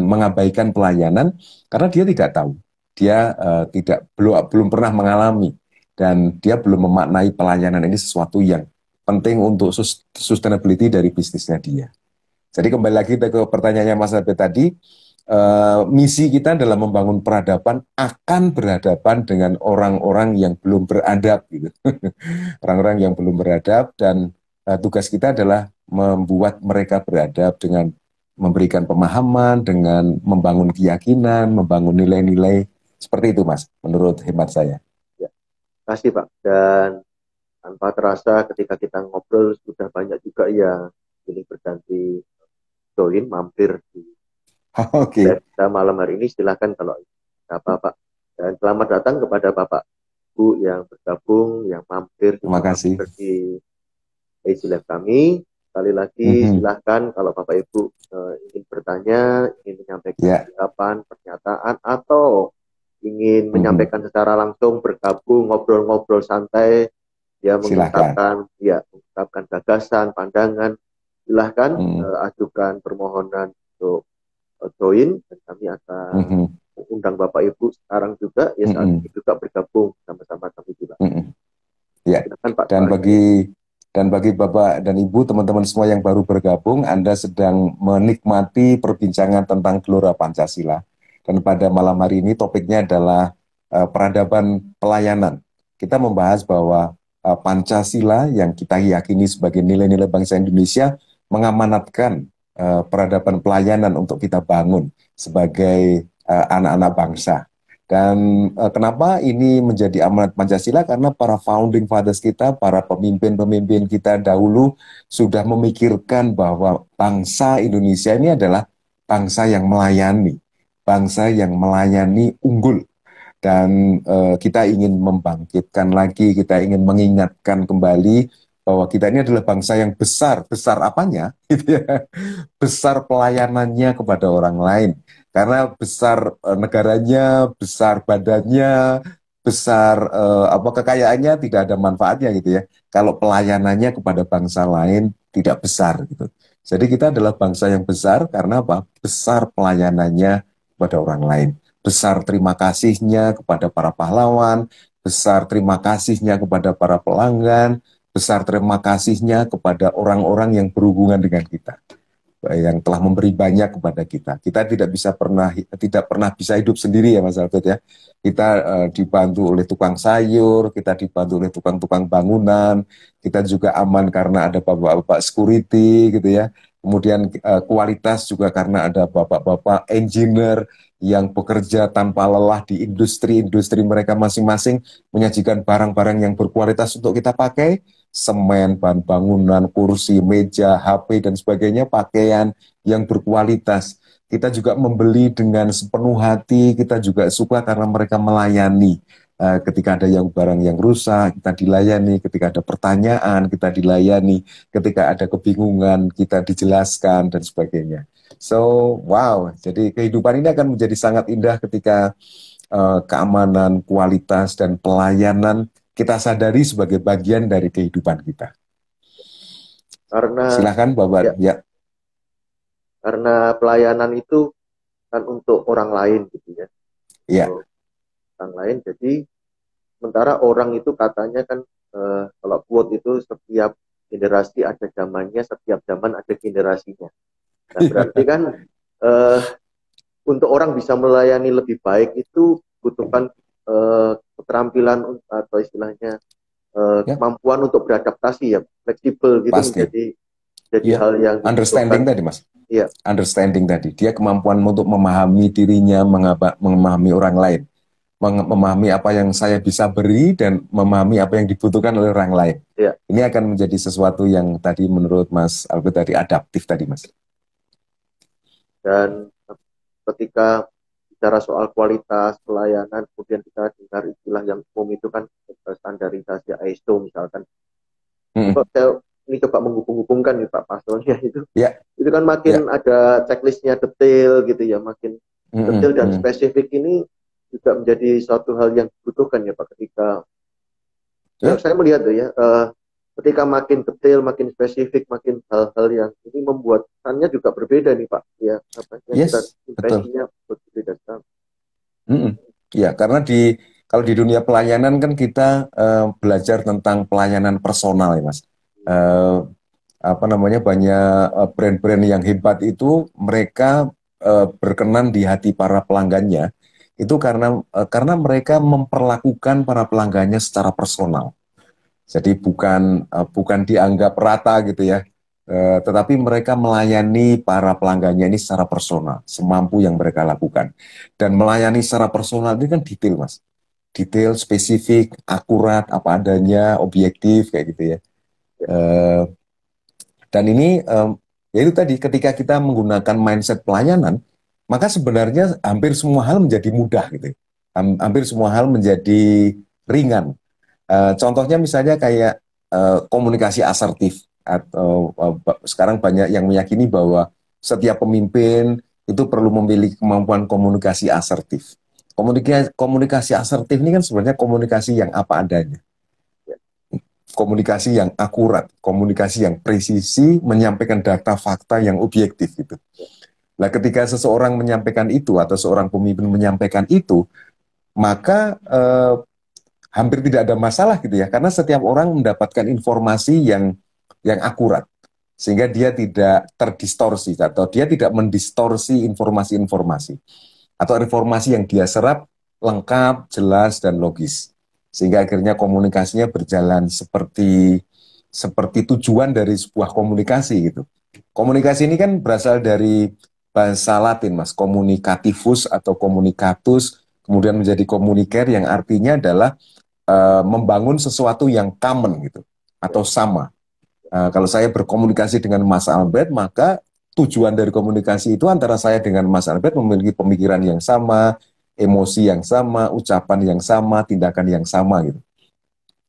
S3: mengabaikan pelayanan, karena dia tidak tahu. Dia belum pernah mengalami, dan dia belum memaknai pelayanan ini sesuatu yang penting untuk sustainability dari bisnisnya dia. Jadi kembali lagi ke pertanyaannya Mas Abed tadi, misi kita dalam membangun peradaban akan berhadapan dengan orang-orang yang belum beradab, gitu. Orang-orang yang belum beradab, dan tugas kita adalah membuat mereka beradab dengan memberikan pemahaman, dengan membangun keyakinan, membangun nilai-nilai seperti itu, Mas, menurut hemat saya.
S1: Ya, kasih Pak. Dan tanpa terasa ketika kita ngobrol sudah banyak juga yang ini berganti join, mampir di
S3: Oke.
S1: kita malam hari ini. Silahkan kalau apa Pak. Dan selamat datang kepada Bapak Bu yang bergabung, yang mampir
S3: Terima kasih.
S1: di Easy Life kami. Sekali lagi silahkan kalau Bapak Ibu ingin bertanya, ingin menyampaikan ucapan, pernyataan, atau ingin menyampaikan secara langsung, bergabung, ngobrol-ngobrol santai, ya mengungkapkan gagasan, pandangan, silahkan ajukan permohonan untuk join, dan kami akan undang Bapak Ibu sekarang juga, ya saat ini juga bergabung sama-sama kami juga.
S3: Ya. Silahkan, Pak, dan bagi Bapak dan Ibu, teman-teman semua yang baru bergabung, Anda sedang menikmati perbincangan tentang Gelora Pancasila. Dan pada malam hari ini topiknya adalah peradaban pelayanan. Kita membahas bahwa Pancasila yang kita yakini sebagai nilai-nilai bangsa Indonesia mengamanatkan peradaban pelayanan untuk kita bangun sebagai anak-anak bangsa. Dan kenapa ini menjadi amanat Pancasila? Karena para founding fathers kita, para pemimpin-pemimpin kita dahulu sudah memikirkan bahwa bangsa Indonesia ini adalah bangsa yang melayani, bangsa yang melayani unggul. Dan kita ingin membangkitkan lagi, kita ingin mengingatkan kembali bahwa kita ini adalah bangsa yang besar. Besar apanya? Besar pelayanannya kepada orang lain. Karena besar negaranya, besar badannya, besar kekayaannya, tidak ada manfaatnya gitu ya. Kalau pelayanannya kepada bangsa lain tidak besar gitu. Jadi kita adalah bangsa yang besar karena apa? Besar pelayanannya kepada orang lain. Besar terima kasihnya kepada para pahlawan, besar terima kasihnya kepada para pelanggan, besar terima kasihnya kepada orang-orang yang berhubungan dengan kita, yang telah memberi banyak kepada kita. Kita tidak pernah bisa hidup sendiri ya Mas Albert ya. Kita dibantu oleh tukang sayur, kita dibantu oleh tukang-tukang bangunan, kita juga aman karena ada bapak-bapak security gitu ya. Kemudian kualitas juga karena ada bapak-bapak engineer yang bekerja tanpa lelah di industri-industri mereka masing-masing, menyajikan barang-barang yang berkualitas untuk kita pakai. Semen, bahan bangunan, kursi, meja, HP, dan sebagainya, pakaian yang berkualitas. Kita juga membeli dengan sepenuh hati, kita juga suka karena mereka melayani. Ketika ada barang yang rusak, kita dilayani. Ketika ada pertanyaan, kita dilayani. Ketika ada kebingungan, kita dijelaskan, dan sebagainya. So, wow, jadi kehidupan ini akan menjadi sangat indah ketika keamanan, kualitas, dan pelayanan kita sadari sebagai bagian dari kehidupan kita. Silakan Bapak. Ya.
S1: Karena pelayanan itu kan untuk orang lain gitu ya.
S3: Iya.
S1: Orang lain, jadi sementara orang itu katanya kan kalau quote itu setiap generasi ada zamannya, setiap zaman ada generasinya. Nah, berarti kan untuk orang bisa melayani lebih baik itu butuhkan keterampilan atau istilahnya kemampuan untuk beradaptasi ya, fleksibel gitu. Pasti. menjadi hal yang
S3: understanding tadi Mas.
S1: Iya.
S3: Understanding tadi, dia kemampuan untuk memahami dirinya, memahami orang lain, memahami apa yang saya bisa beri dan memahami apa yang dibutuhkan oleh orang lain.
S1: Iya.
S3: Ini akan menjadi sesuatu yang tadi menurut Mas Albert tadi adaptif tadi Mas.
S1: Dan ketika bicara soal kualitas pelayanan, kemudian kita dengar istilah yang umum itu kan standarisasi ISO misalkan. Saya ini coba menghubung-hubungkan nih Pak pasalnya itu. Itu kan makin ada checklistnya detail gitu ya, makin detail dan spesifik ini juga menjadi suatu hal yang dibutuhkan ya Pak ketika saya melihat tuh ya ketika makin detail, makin spesifik, makin hal-hal yang ini membuat kesannya juga berbeda nih Pak ya, impresinya berbeda sekali.
S3: Ya, karena kalau di dunia pelayanan kan kita belajar tentang pelayanan personal ya Mas. Banyak brand-brand yang hebat itu mereka berkenan di hati para pelanggannya itu karena mereka memperlakukan para pelanggannya secara personal. Jadi bukan dianggap rata gitu ya. tetapi mereka melayani para pelanggannya ini secara personal, semampu yang mereka lakukan. Dan melayani secara personal ini kan detail, Mas. Detail, spesifik, akurat, apa adanya, objektif, kayak gitu ya. Eh, dan ini, ya itu tadi, ketika kita menggunakan mindset pelayanan, maka sebenarnya hampir semua hal menjadi mudah gitu. Hampir semua hal menjadi ringan. Contohnya misalnya kayak komunikasi asertif, atau sekarang banyak yang meyakini bahwa setiap pemimpin itu perlu memiliki kemampuan komunikasi asertif. Komunikasi asertif ini kan sebenarnya komunikasi yang apa adanya, komunikasi yang akurat, komunikasi yang presisi, menyampaikan data fakta yang objektif gitu. Nah, ketika seseorang menyampaikan itu atau seorang pemimpin menyampaikan itu, maka hampir tidak ada masalah gitu ya, karena setiap orang mendapatkan informasi yang akurat, sehingga dia tidak terdistorsi atau dia tidak mendistorsi informasi-informasi atau informasi yang dia serap lengkap, jelas dan logis, sehingga akhirnya komunikasinya berjalan seperti tujuan dari sebuah komunikasi gitu. Komunikasi ini kan berasal dari bahasa Latin, Mas, communicativus atau communicatus, kemudian menjadi communicare yang artinya adalah membangun sesuatu yang common gitu atau sama. Kalau saya berkomunikasi dengan Mas Albert, maka tujuan dari komunikasi itu antara saya dengan Mas Albert memiliki pemikiran yang sama, emosi yang sama, ucapan yang sama, tindakan yang sama gitu.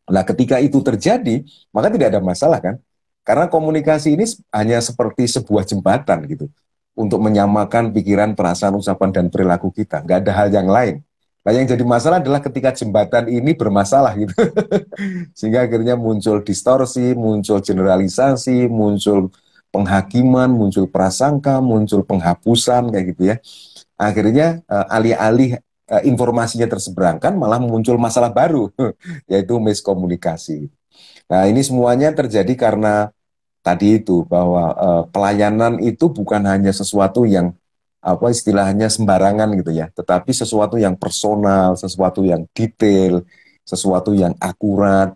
S3: Nah, ketika itu terjadi, maka tidak ada masalah kan? Karena komunikasi ini hanya seperti sebuah jembatan gitu untuk menyamakan pikiran, perasaan, ucapan dan perilaku kita. Nggak ada hal yang lain. Nah, yang jadi masalah adalah ketika jembatan ini bermasalah gitu. Sehingga akhirnya muncul distorsi, muncul generalisasi, muncul penghakiman, muncul prasangka, muncul penghapusan kayak gitu ya. Akhirnya alih-alih informasinya terseberangkan malah muncul masalah baru yaitu miskomunikasi. Nah, ini semuanya terjadi karena tadi itu bahwa pelayanan itu bukan hanya sesuatu yang apa istilahnya sembarangan gitu ya, tetapi sesuatu yang personal, sesuatu yang detail, sesuatu yang akurat,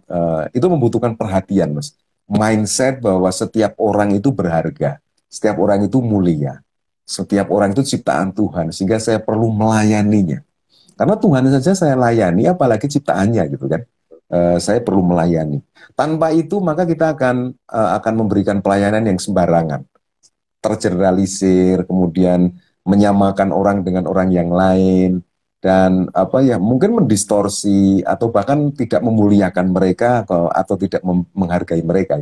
S3: itu membutuhkan perhatian, Mas. Mindset bahwa setiap orang itu berharga, setiap orang itu mulia, setiap orang itu ciptaan Tuhan, sehingga saya perlu melayaninya. Karena Tuhan saja saya layani, apalagi ciptaannya gitu kan. Saya perlu melayani. Tanpa itu maka kita akan memberikan pelayanan yang sembarangan, tergeneralisir, kemudian menyamakan orang dengan orang yang lain, dan apa ya mungkin mendistorsi atau bahkan tidak memuliakan mereka atau tidak menghargai mereka.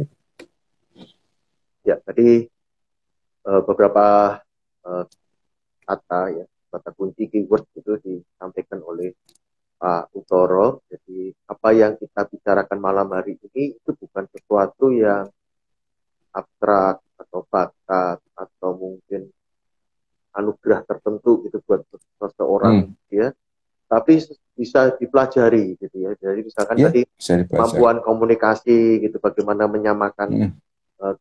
S1: Ya, tadi beberapa kata ya, kata kunci keyword itu disampaikan oleh Pak Utoro. Jadi apa yang kita bicarakan malam hari ini itu bukan sesuatu yang abstrak atau fakta atau mungkin anugerah tertentu gitu buat seseorang ya, tapi bisa dipelajari gitu ya. Jadi misalkan tadi kemampuan komunikasi gitu, bagaimana menyamakan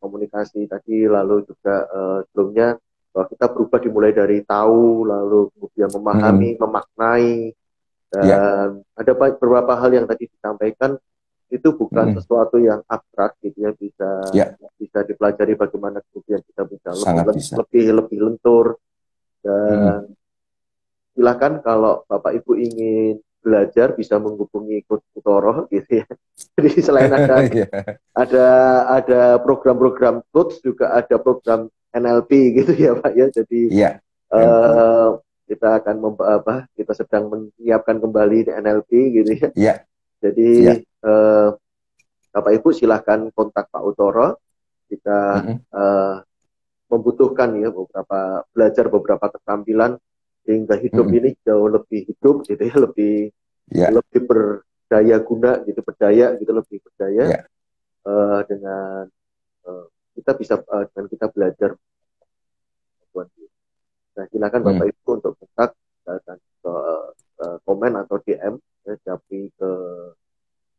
S1: komunikasi tadi, lalu juga sebelumnya bahwa kita berubah dimulai dari tahu, lalu kemudian memahami, memaknai, dan ada beberapa hal yang tadi disampaikan itu bukan sesuatu yang abstrak gitu ya, bisa dipelajari bagaimana kemudian kita bisa lebih lentur. Dan silakan kalau Bapak Ibu ingin belajar bisa menghubungi Coach Utoro gitu ya. Jadi selain ada program-program coach, juga ada program NLP gitu ya Pak ya. Jadi kita akan kita sedang menyiapkan kembali NLP gitu ya. Jadi Bapak Ibu silahkan kontak Pak Utoro jika membutuhkan ya belajar beberapa keterampilan sehingga hidup ini jauh lebih hidup gitu ya, lebih berdaya guna gitu, lebih berdaya dengan kita bisa dengan kita belajar. Nah, silakan Bapak Ibu untuk kontak dan komen atau DM ya, Japri ke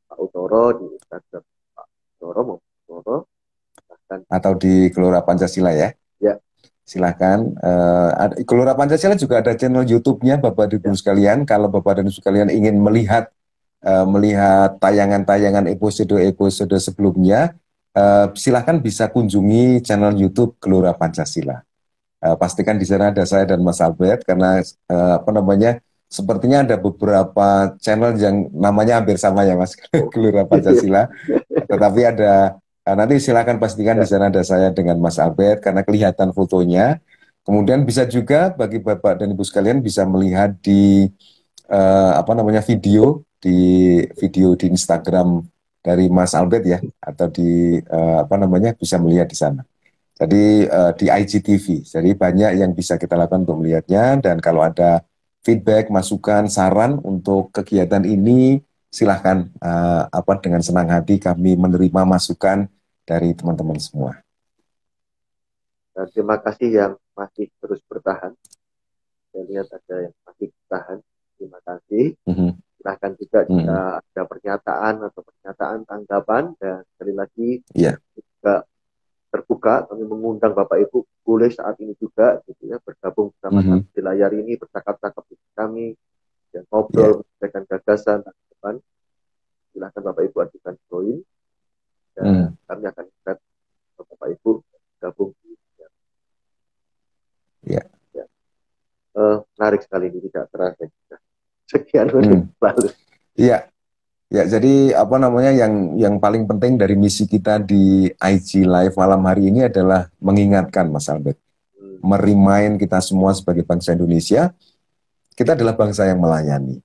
S1: Pak Utoro di Instagram Pak Utoro
S3: atau di Gelora Pancasila ya.
S1: Ya.
S3: Silakan. Gelora Pancasila juga ada channel YouTube-nya Bapak dan Ibu sekalian. Kalau Bapak dan Ibu sekalian ingin melihat tayangan-tayangan episode sebelumnya, silahkan bisa kunjungi channel YouTube Gelora Pancasila. Pastikan di sana ada saya dan Mas Albert karena apa namanya, sepertinya ada beberapa channel yang namanya hampir sama ya Mas, Gelora Pancasila. Tetapi ada nanti silakan pastikan di sana ada saya dengan Mas Albert karena kelihatan fotonya. Kemudian bisa juga bagi Bapak dan Ibu sekalian bisa melihat di apa namanya video di Instagram dari Mas Albert ya, atau di apa namanya bisa melihat di sana. Jadi di IGTV. Jadi banyak yang bisa kita lakukan untuk melihatnya, dan kalau ada feedback, masukan, saran untuk kegiatan ini, silahkan apa dengan senang hati kami menerima masukan dari teman-teman semua.
S1: Dan terima kasih yang masih terus bertahan. Saya lihat ada yang masih bertahan. Terima kasih. Silahkan juga jika ada pernyataan atau pernyataan tanggapan, dan sekali lagi juga terbuka, kami mengundang Bapak Ibu boleh saat ini juga gitu ya bergabung bersama kami di layar ini, bercakap-cakap dengan kami dan ngobrol, memberikan gagasan dan depan. Silahkan Bapak Ibu ajukan join, dan kami akan invite Bapak Ibu gabung di menarik sekali ini, tidak terasa. Sekian menit lalu.
S3: Iya. Ya, jadi apa namanya yang paling penting dari misi kita di IG Live malam hari ini adalah mengingatkan Mas Albert, merimain kita semua sebagai bangsa Indonesia, kita adalah bangsa yang melayani.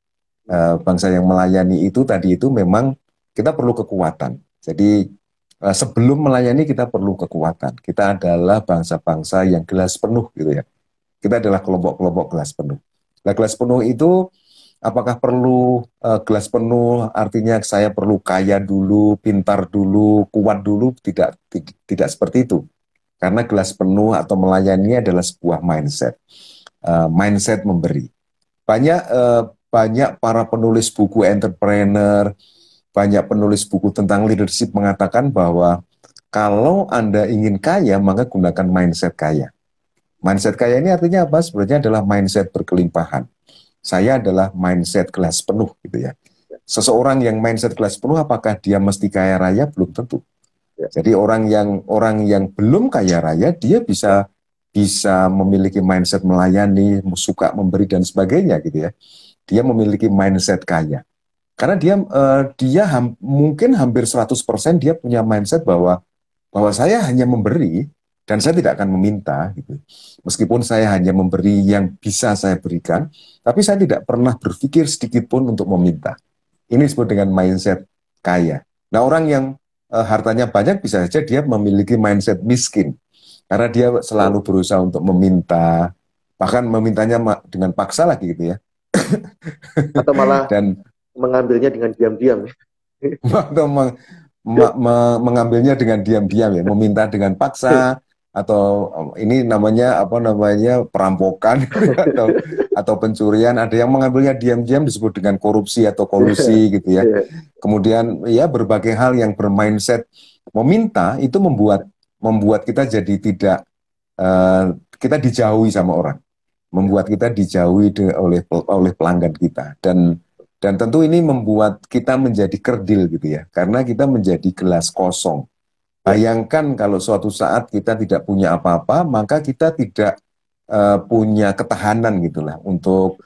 S3: Bangsa yang melayani itu tadi itu memang kita perlu kekuatan. Jadi sebelum melayani kita perlu kekuatan. Kita adalah bangsa-bangsa yang gelas penuh gitu ya. Kita adalah kelompok-kelompok gelas penuh. Nah, gelas penuh itu apakah perlu gelas penuh artinya saya perlu kaya dulu, pintar dulu, kuat dulu? Tidak seperti itu. Karena gelas penuh atau melayani adalah sebuah mindset. Mindset memberi. Banyak para penulis buku entrepreneur, banyak penulis buku tentang leadership mengatakan bahwa kalau Anda ingin kaya, maka gunakan mindset kaya. Mindset kaya ini artinya apa? Sebenarnya adalah mindset berkelimpahan. Saya adalah mindset gelas penuh gitu ya. Seseorang yang mindset gelas penuh, apakah dia mesti kaya raya? Belum tentu. Jadi orang yang belum kaya raya, dia bisa memiliki mindset melayani, suka memberi dan sebagainya gitu ya. Dia memiliki mindset kaya. Karena mungkin hampir 100% dia punya mindset bahwa saya hanya memberi dan saya tidak akan meminta gitu. Meskipun saya hanya memberi yang bisa saya berikan, tapi saya tidak pernah berpikir sedikit pun untuk meminta. Ini disebut dengan mindset kaya. Nah, orang yang hartanya banyak bisa saja dia memiliki mindset miskin. Karena dia selalu berusaha untuk meminta, bahkan memintanya dengan paksa lagi gitu ya.
S1: Atau malah mengambilnya dengan diam-diam.
S3: Atau mengambilnya dengan diam-diam ya, meminta dengan paksa. Atau ini namanya perampokan atau pencurian. Ada yang mengambilnya diam-diam disebut dengan korupsi atau kolusi gitu ya. Kemudian ya berbagai hal yang bermindset meminta itu membuat kita jadi tidak kita dijauhi sama orang, membuat kita dijauhi oleh pelanggan kita, dan tentu ini membuat kita menjadi kerdil gitu ya, karena kita menjadi gelas kosong. Bayangkan kalau suatu saat kita tidak punya apa-apa, maka kita tidak punya ketahanan gitulah untuk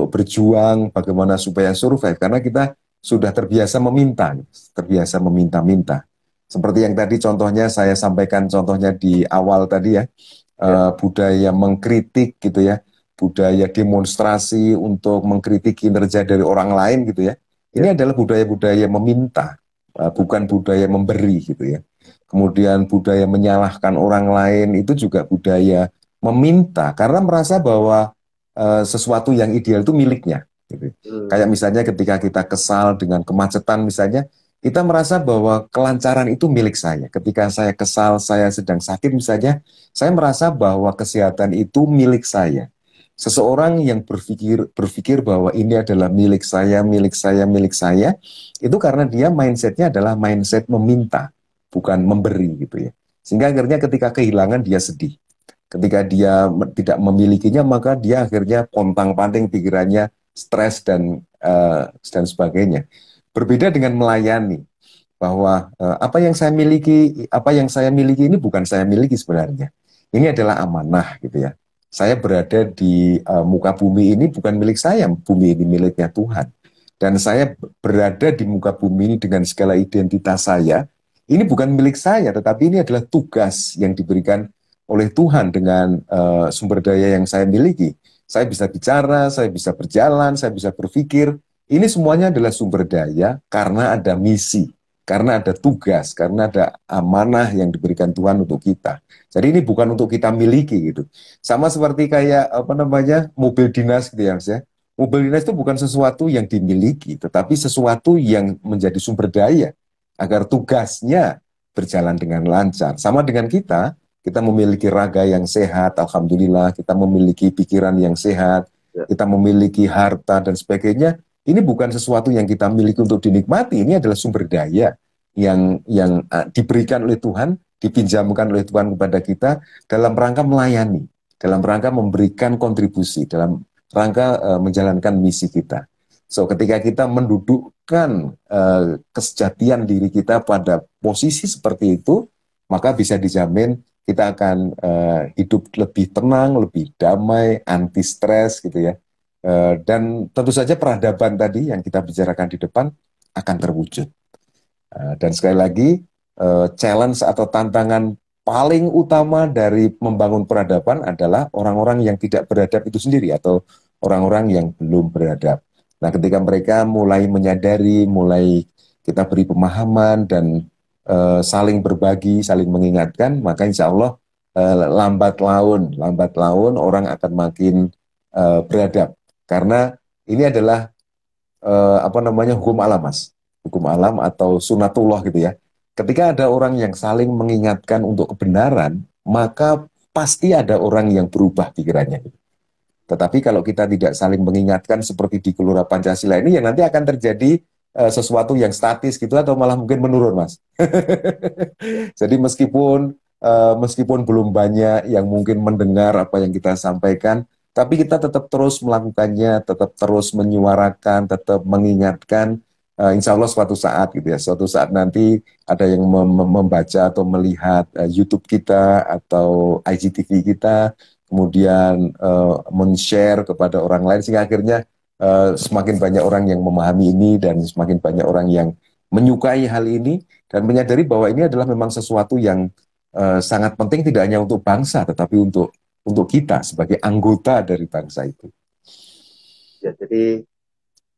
S3: berjuang bagaimana supaya survive, karena kita sudah terbiasa meminta. Seperti yang tadi contohnya saya sampaikan, contohnya di awal tadi ya, budaya mengkritik gitu ya, budaya demonstrasi untuk mengkritik kinerja dari orang lain gitu ya. Ini adalah budaya-budaya meminta, bukan budaya memberi gitu ya. Kemudian budaya menyalahkan orang lain itu juga budaya meminta, karena merasa bahwa sesuatu yang ideal itu miliknya. Gitu. Kayak misalnya ketika kita kesal dengan kemacetan misalnya, kita merasa bahwa kelancaran itu milik saya. Ketika saya kesal, saya sedang sakit misalnya, saya merasa bahwa kesehatan itu milik saya. Seseorang yang berpikir bahwa ini adalah milik saya, itu karena dia mindsetnya adalah mindset meminta, bukan memberi gitu ya. Sehingga akhirnya ketika kehilangan dia sedih. Ketika dia tidak memilikinya, maka dia akhirnya pontang-panting pikirannya, stres dan sebagainya. Berbeda dengan melayani. bahwa apa yang saya miliki ini bukan saya miliki sebenarnya. Ini adalah amanah gitu ya. Saya berada di muka bumi ini bukan milik saya, bumi ini miliknya Tuhan. Dan saya berada di muka bumi ini dengan segala identitas saya. Ini bukan milik saya, tetapi ini adalah tugas yang diberikan oleh Tuhan dengan sumber daya yang saya miliki. Saya bisa bicara, saya bisa berjalan, saya bisa berpikir. Ini semuanya adalah sumber daya karena ada misi, karena ada tugas, karena ada amanah yang diberikan Tuhan untuk kita. Jadi ini bukan untuk kita miliki gitu. Sama seperti kayak apa namanya mobil dinas gitu ya Mas ya. Mobil dinas itu bukan sesuatu yang dimiliki, tetapi sesuatu yang menjadi sumber daya agar tugasnya berjalan dengan lancar. Sama dengan kita memiliki raga yang sehat, alhamdulillah, kita memiliki pikiran yang sehat,
S1: Ya.
S3: kita memiliki harta dan sebagainya. Ini bukan sesuatu yang kita miliki untuk dinikmati, ini adalah sumber daya yang diberikan oleh Tuhan, dipinjamkan oleh Tuhan kepada kita dalam rangka melayani, dalam rangka memberikan kontribusi, dalam rangka menjalankan misi kita. So, ketika kita mendudukkan kesejatian diri kita pada posisi seperti itu, maka bisa dijamin kita akan hidup lebih tenang, lebih damai, anti stres gitu ya. Dan tentu saja peradaban tadi yang kita bicarakan di depan akan terwujud. Dan sekali lagi, challenge atau tantangan paling utama dari membangun peradaban adalah orang-orang yang tidak beradab itu sendiri atau orang-orang yang belum beradab. Nah, ketika mereka mulai menyadari, mulai kita beri pemahaman dan saling berbagi, saling mengingatkan, maka insya Allah lambat laun orang akan makin beradab. Karena ini adalah hukum alam, Mas. Hukum alam atau sunatullah gitu ya. Ketika ada orang yang saling mengingatkan untuk kebenaran, maka pasti ada orang yang berubah pikirannya. Tetapi kalau kita tidak saling mengingatkan seperti di Gelora Pancasila ini, ya nanti akan terjadi sesuatu yang statis gitu atau malah mungkin menurun, Mas. Jadi meskipun belum banyak yang mungkin mendengar apa yang kita sampaikan, tapi kita tetap terus melakukannya, tetap terus menyuarakan, tetap mengingatkan. Insya Allah suatu saat gitu ya, suatu saat nanti ada yang membaca atau melihat YouTube kita atau IGTV kita, kemudian men-share kepada orang lain sehingga akhirnya semakin banyak orang yang memahami ini dan semakin banyak orang yang menyukai hal ini dan menyadari bahwa ini adalah memang sesuatu yang sangat penting tidak hanya untuk bangsa tetapi untuk kita sebagai anggota dari bangsa itu.
S1: Ya, jadi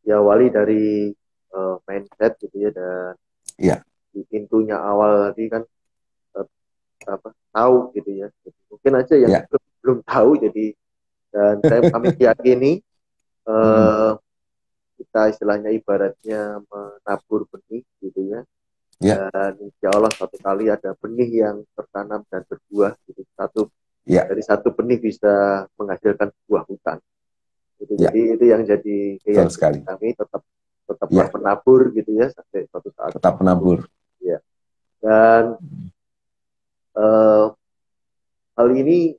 S1: ya awali dari mindset gitu ya, dan
S3: ya.
S1: Di pintunya awal tadi kan tahu gitu ya. Jadi, mungkin aja yang belum tahu, jadi dan kami yakini kita istilahnya ibaratnya menabur benih gitu ya. Dan insya Allah suatu kali ada benih yang tertanam dan berbuah gitu. Dari satu benih bisa menghasilkan sebuah hutan. Gitu. Jadi itu yang jadi keyakinan kami, tetap menabur gitu ya sampai suatu saat.
S3: Tetap menabur.
S1: Ya. Dan hal ini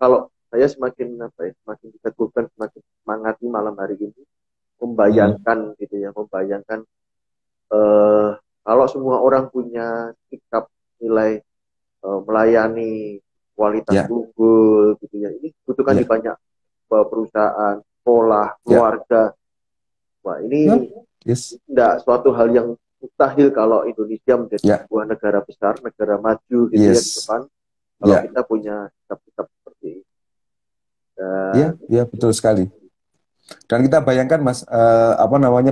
S1: kalau saya semakin diteguhkan, semakin semangati malam hari ini, membayangkan gitu ya, kalau semua orang punya sikap nilai melayani kualitas unggul gitu ya, ini butuhkan di banyak perusahaan, sekolah, keluarga. Wah, ini tidak suatu hal yang mustahil kalau Indonesia menjadi sebuah negara besar, negara maju gitu ya di depan. Kalau kita punya sikap-sikap seperti ini.
S3: Iya, betul sekali. Dan kita bayangkan, Mas,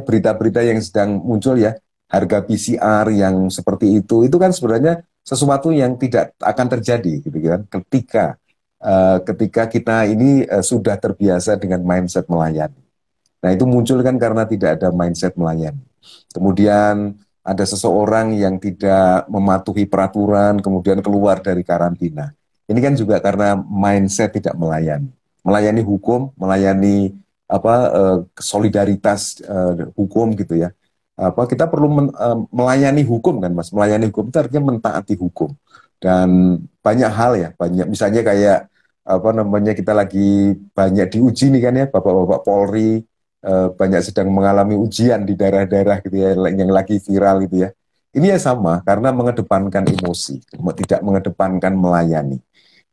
S3: berita-berita yang sedang muncul ya, harga PCR yang seperti itu kan sebenarnya sesuatu yang tidak akan terjadi, gitu kan? Ketika kita ini sudah terbiasa dengan mindset melayani. Nah, itu muncul kan karena tidak ada mindset melayani. Kemudian ada seseorang yang tidak mematuhi peraturan, kemudian keluar dari karantina. Ini kan juga karena mindset tidak melayani. Melayani hukum, melayani solidaritas hukum gitu ya. Kita perlu melayani hukum kan, Mas. Melayani hukum itu artinya mentaati hukum. Dan banyak hal ya, misalnya kayak kita lagi banyak diuji nih kan ya, Bapak-bapak Polri banyak sedang mengalami ujian di daerah-daerah gitu ya, yang lagi viral gitu ya. Ini ya sama, karena mengedepankan emosi, tidak mengedepankan melayani.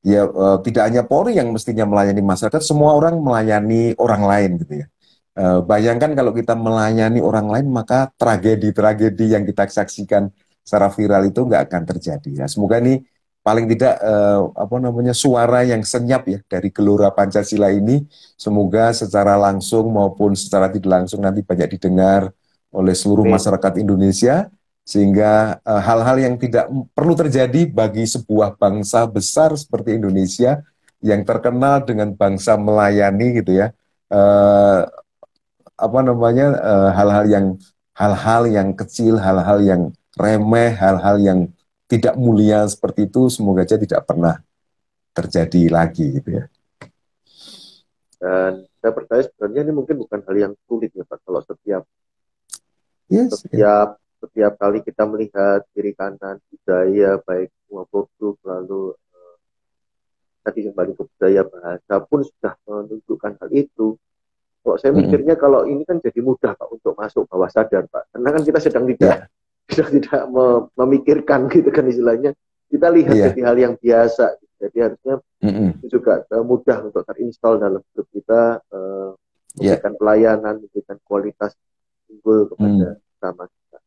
S3: Ya, tidak hanya Polri yang mestinya melayani masyarakat, semua orang melayani orang lain gitu ya. Bayangkan kalau kita melayani orang lain, maka tragedi-tragedi yang kita saksikan secara viral itu nggak akan terjadi. Ya, semoga ini paling tidak apa namanya, suara yang senyap ya dari Gelora Pancasila ini, semoga secara langsung maupun secara tidak langsung nanti banyak didengar oleh seluruh
S1: Amin.
S3: masyarakat Indonesia, sehingga hal-hal yang tidak perlu terjadi bagi sebuah bangsa besar seperti Indonesia yang terkenal dengan bangsa melayani gitu ya, eh, apa namanya, hal-hal yang kecil, hal-hal yang remeh, hal-hal yang tidak mulia seperti itu semoga aja tidak pernah terjadi lagi gitu ya.
S1: Dan saya percaya sebenarnya ini mungkin bukan hal yang sulit ya Pak, kalau setiap
S3: Yes, ya.
S1: setiap setiap kali kita melihat kiri kanan budaya baik semua produk, lalu tadi kembali ke budaya, bahasa pun sudah menunjukkan hal itu. Kalau saya
S3: Mm-mm.
S1: mikirnya kalau ini kan jadi mudah Pak untuk masuk bawah sadar Pak, karena kan kita sedang tidak
S3: Ya,
S1: sedang tidak memikirkan gitu kan istilahnya, kita lihat
S3: iya.
S1: jadi hal yang biasa, jadi harusnya
S3: Mm-mm.
S1: itu juga mudah untuk terinstall dalam hidup kita,
S3: Ya.
S1: memberikan pelayanan, memberikan kualitas unggul
S3: Mm.
S1: kepada sama kita.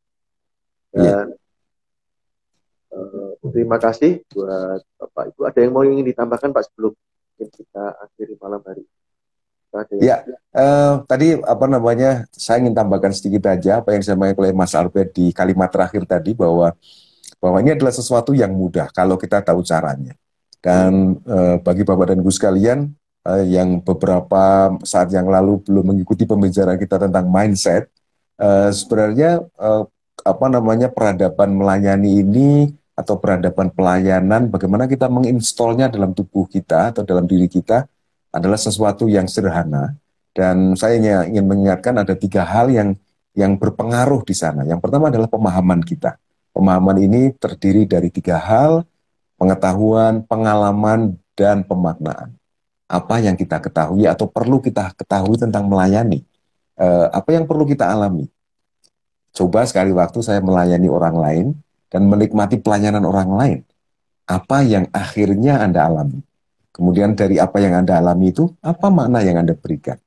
S3: Iya.
S1: Dan terima kasih buat Bapak Ibu. Ada yang mau ingin ditambahkan Pak sebelum kita akhiri malam hari? Ada yang
S3: Ya, tadi apa namanya, saya ingin tambahkan sedikit aja apa yang disampaikan oleh Mas Albert di kalimat terakhir tadi, bahwa ini adalah sesuatu yang mudah kalau kita tahu caranya. Dan bagi Bapak dan Ibu sekalian yang beberapa saat yang lalu belum mengikuti pembicaraan kita tentang mindset, sebenarnya apa namanya, peradaban melayani ini atau peradaban pelayanan, bagaimana kita menginstallnya dalam tubuh kita atau dalam diri kita adalah sesuatu yang sederhana. Dan saya ingin mengingatkan ada 3 hal yang berpengaruh di sana. Yang pertama adalah pemahaman kita. Pemahaman ini terdiri dari 3 hal: pengetahuan, pengalaman, dan pemaknaan. Apa yang kita ketahui atau perlu kita ketahui tentang melayani? Apa yang perlu kita alami? Coba sekali waktu saya melayani orang lain dan menikmati pelayanan orang lain. Apa yang akhirnya Anda alami? Kemudian dari apa yang Anda alami itu, apa makna yang Anda berikan?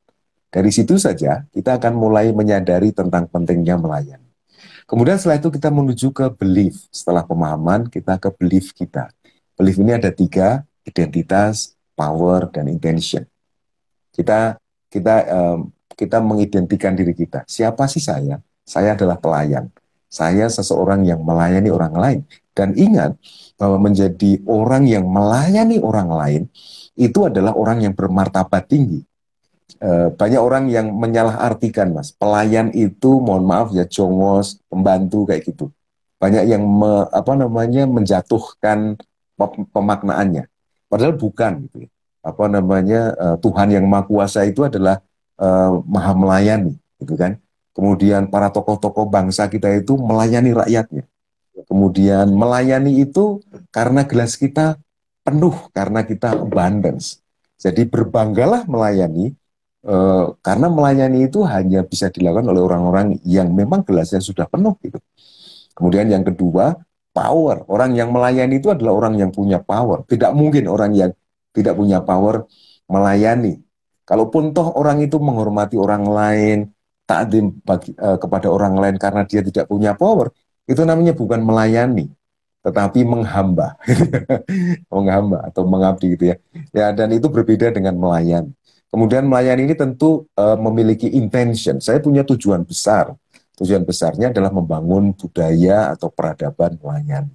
S3: Dari situ saja kita akan mulai menyadari tentang pentingnya melayani. Kemudian setelah itu kita menuju ke belief. Setelah pemahaman, kita ke belief kita. Belief ini ada 3: identitas, power, dan intention. Kita kita kita mengidentikan diri kita. Siapa sih saya? Saya adalah pelayan. Saya seseorang yang melayani orang lain. Dan ingat bahwa menjadi orang yang melayani orang lain itu adalah orang yang bermartabat tinggi. Banyak orang yang menyalahartikan, Mas. Pelayan itu, mohon maaf ya, jongos, pembantu kayak gitu. Banyak yang menjatuhkan pemaknaannya. Padahal bukan gitu ya. Apa namanya, Tuhan yang Maha Kuasa itu adalah Maha melayani, gitu kan. Kemudian para tokoh-tokoh bangsa kita itu melayani rakyatnya. Kemudian melayani itu karena gelas kita penuh, karena kita abundance. Jadi berbanggalah melayani, karena melayani itu hanya bisa dilakukan oleh orang-orang yang memang gelasnya sudah penuh gitu. Kemudian yang kedua, power. Orang yang melayani itu adalah orang yang punya power. Tidak mungkin orang yang tidak punya power melayani. Kalaupun toh orang itu menghormati orang lain, takdim kepada orang lain karena dia tidak punya power, itu namanya bukan melayani, tetapi menghamba. Menghamba atau mengabdi gitu ya. Ya, dan itu berbeda dengan melayani. Kemudian melayani ini tentu memiliki intention. Saya punya tujuan besar. Tujuan besarnya adalah membangun budaya atau peradaban melayani.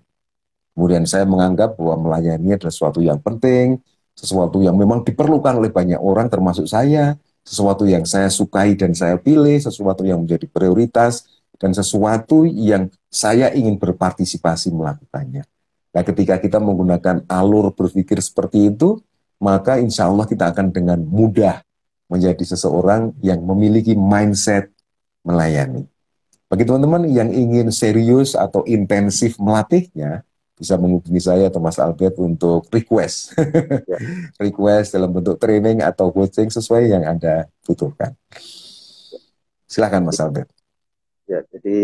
S3: Kemudian saya menganggap bahwa melayani adalah sesuatu yang penting, sesuatu yang memang diperlukan oleh banyak orang termasuk saya, sesuatu yang saya sukai dan saya pilih, sesuatu yang menjadi prioritas, dan sesuatu yang saya ingin berpartisipasi melakukannya. Nah, ketika kita menggunakan alur berpikir seperti itu, maka insya Allah kita akan dengan mudah menjadi seseorang yang memiliki mindset melayani. Bagi teman-teman yang ingin serius atau intensif melatihnya, bisa menghubungi saya atau Mas Albert untuk request.
S1: ya,
S3: Request dalam bentuk training atau coaching sesuai yang Anda butuhkan. Silakan Mas Albert.
S1: ya, jadi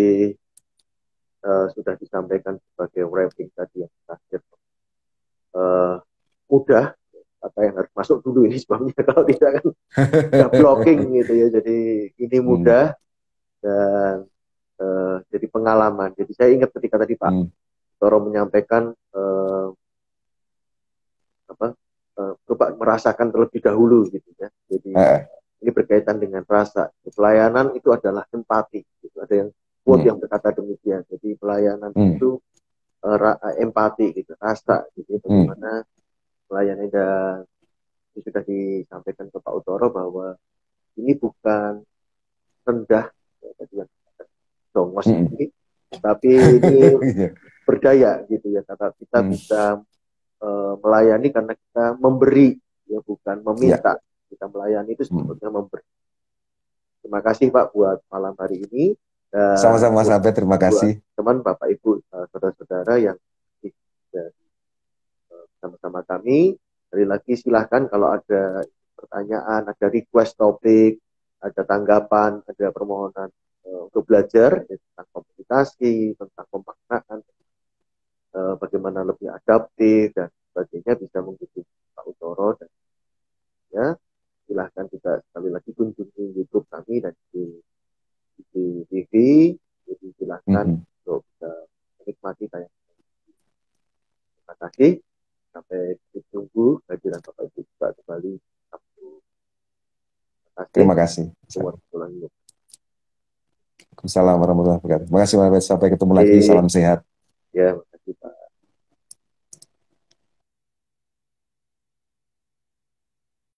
S1: sudah disampaikan sebagai wrapping tadi yang terakhir, mudah, apa yang harus masuk dulu ini sebabnya kalau tidak kan udah blocking gitu ya. Jadi ini mudah dan jadi pengalaman. Jadi saya ingat ketika tadi Pak Toro menyampaikan coba merasakan terlebih dahulu gitu ya. Jadi ini berkaitan dengan rasa. Pelayanan itu adalah empati. Gitu. Ada yang quote yang berkata demikian. Jadi pelayanan itu empati gitu, rasa gitu. Bagaimana pelayanan, dan itu sudah disampaikan ke Pak Utoro bahwa ini bukan rendah ya, tadi yang dongos ini, tapi ini berdaya gitu ya. Kata kita bisa melayani karena kita memberi ya, bukan meminta. Kita melayani itu sebetulnya memberi. Terima kasih Pak buat malam hari ini.
S3: Sama-sama sampai terima kasih.
S1: Teman Bapak Ibu saudara-saudara yang bersama-sama kami. Sekali lagi silahkan kalau ada pertanyaan, ada request topik, ada tanggapan, ada permohonan untuk belajar ya, tentang komunikasi, tentang pemaknaan, bagaimana lebih adaptif dan sebagainya, bisa menghubungi Pak Utoro. Dan ya silahkan juga sekali lagi kunjungi YouTube kami dan di TV. Jadi silahkan untuk bisa menikmati tayangan. Terima kasih. Sampai ditunggu kehadiran Bapak Ibu juga kembali.
S3: Terima kasih. Assalamualaikum warahmatullahi wabarakatuh. Terima kasih, sampai ketemu lagi. Salam sehat.
S1: Ya.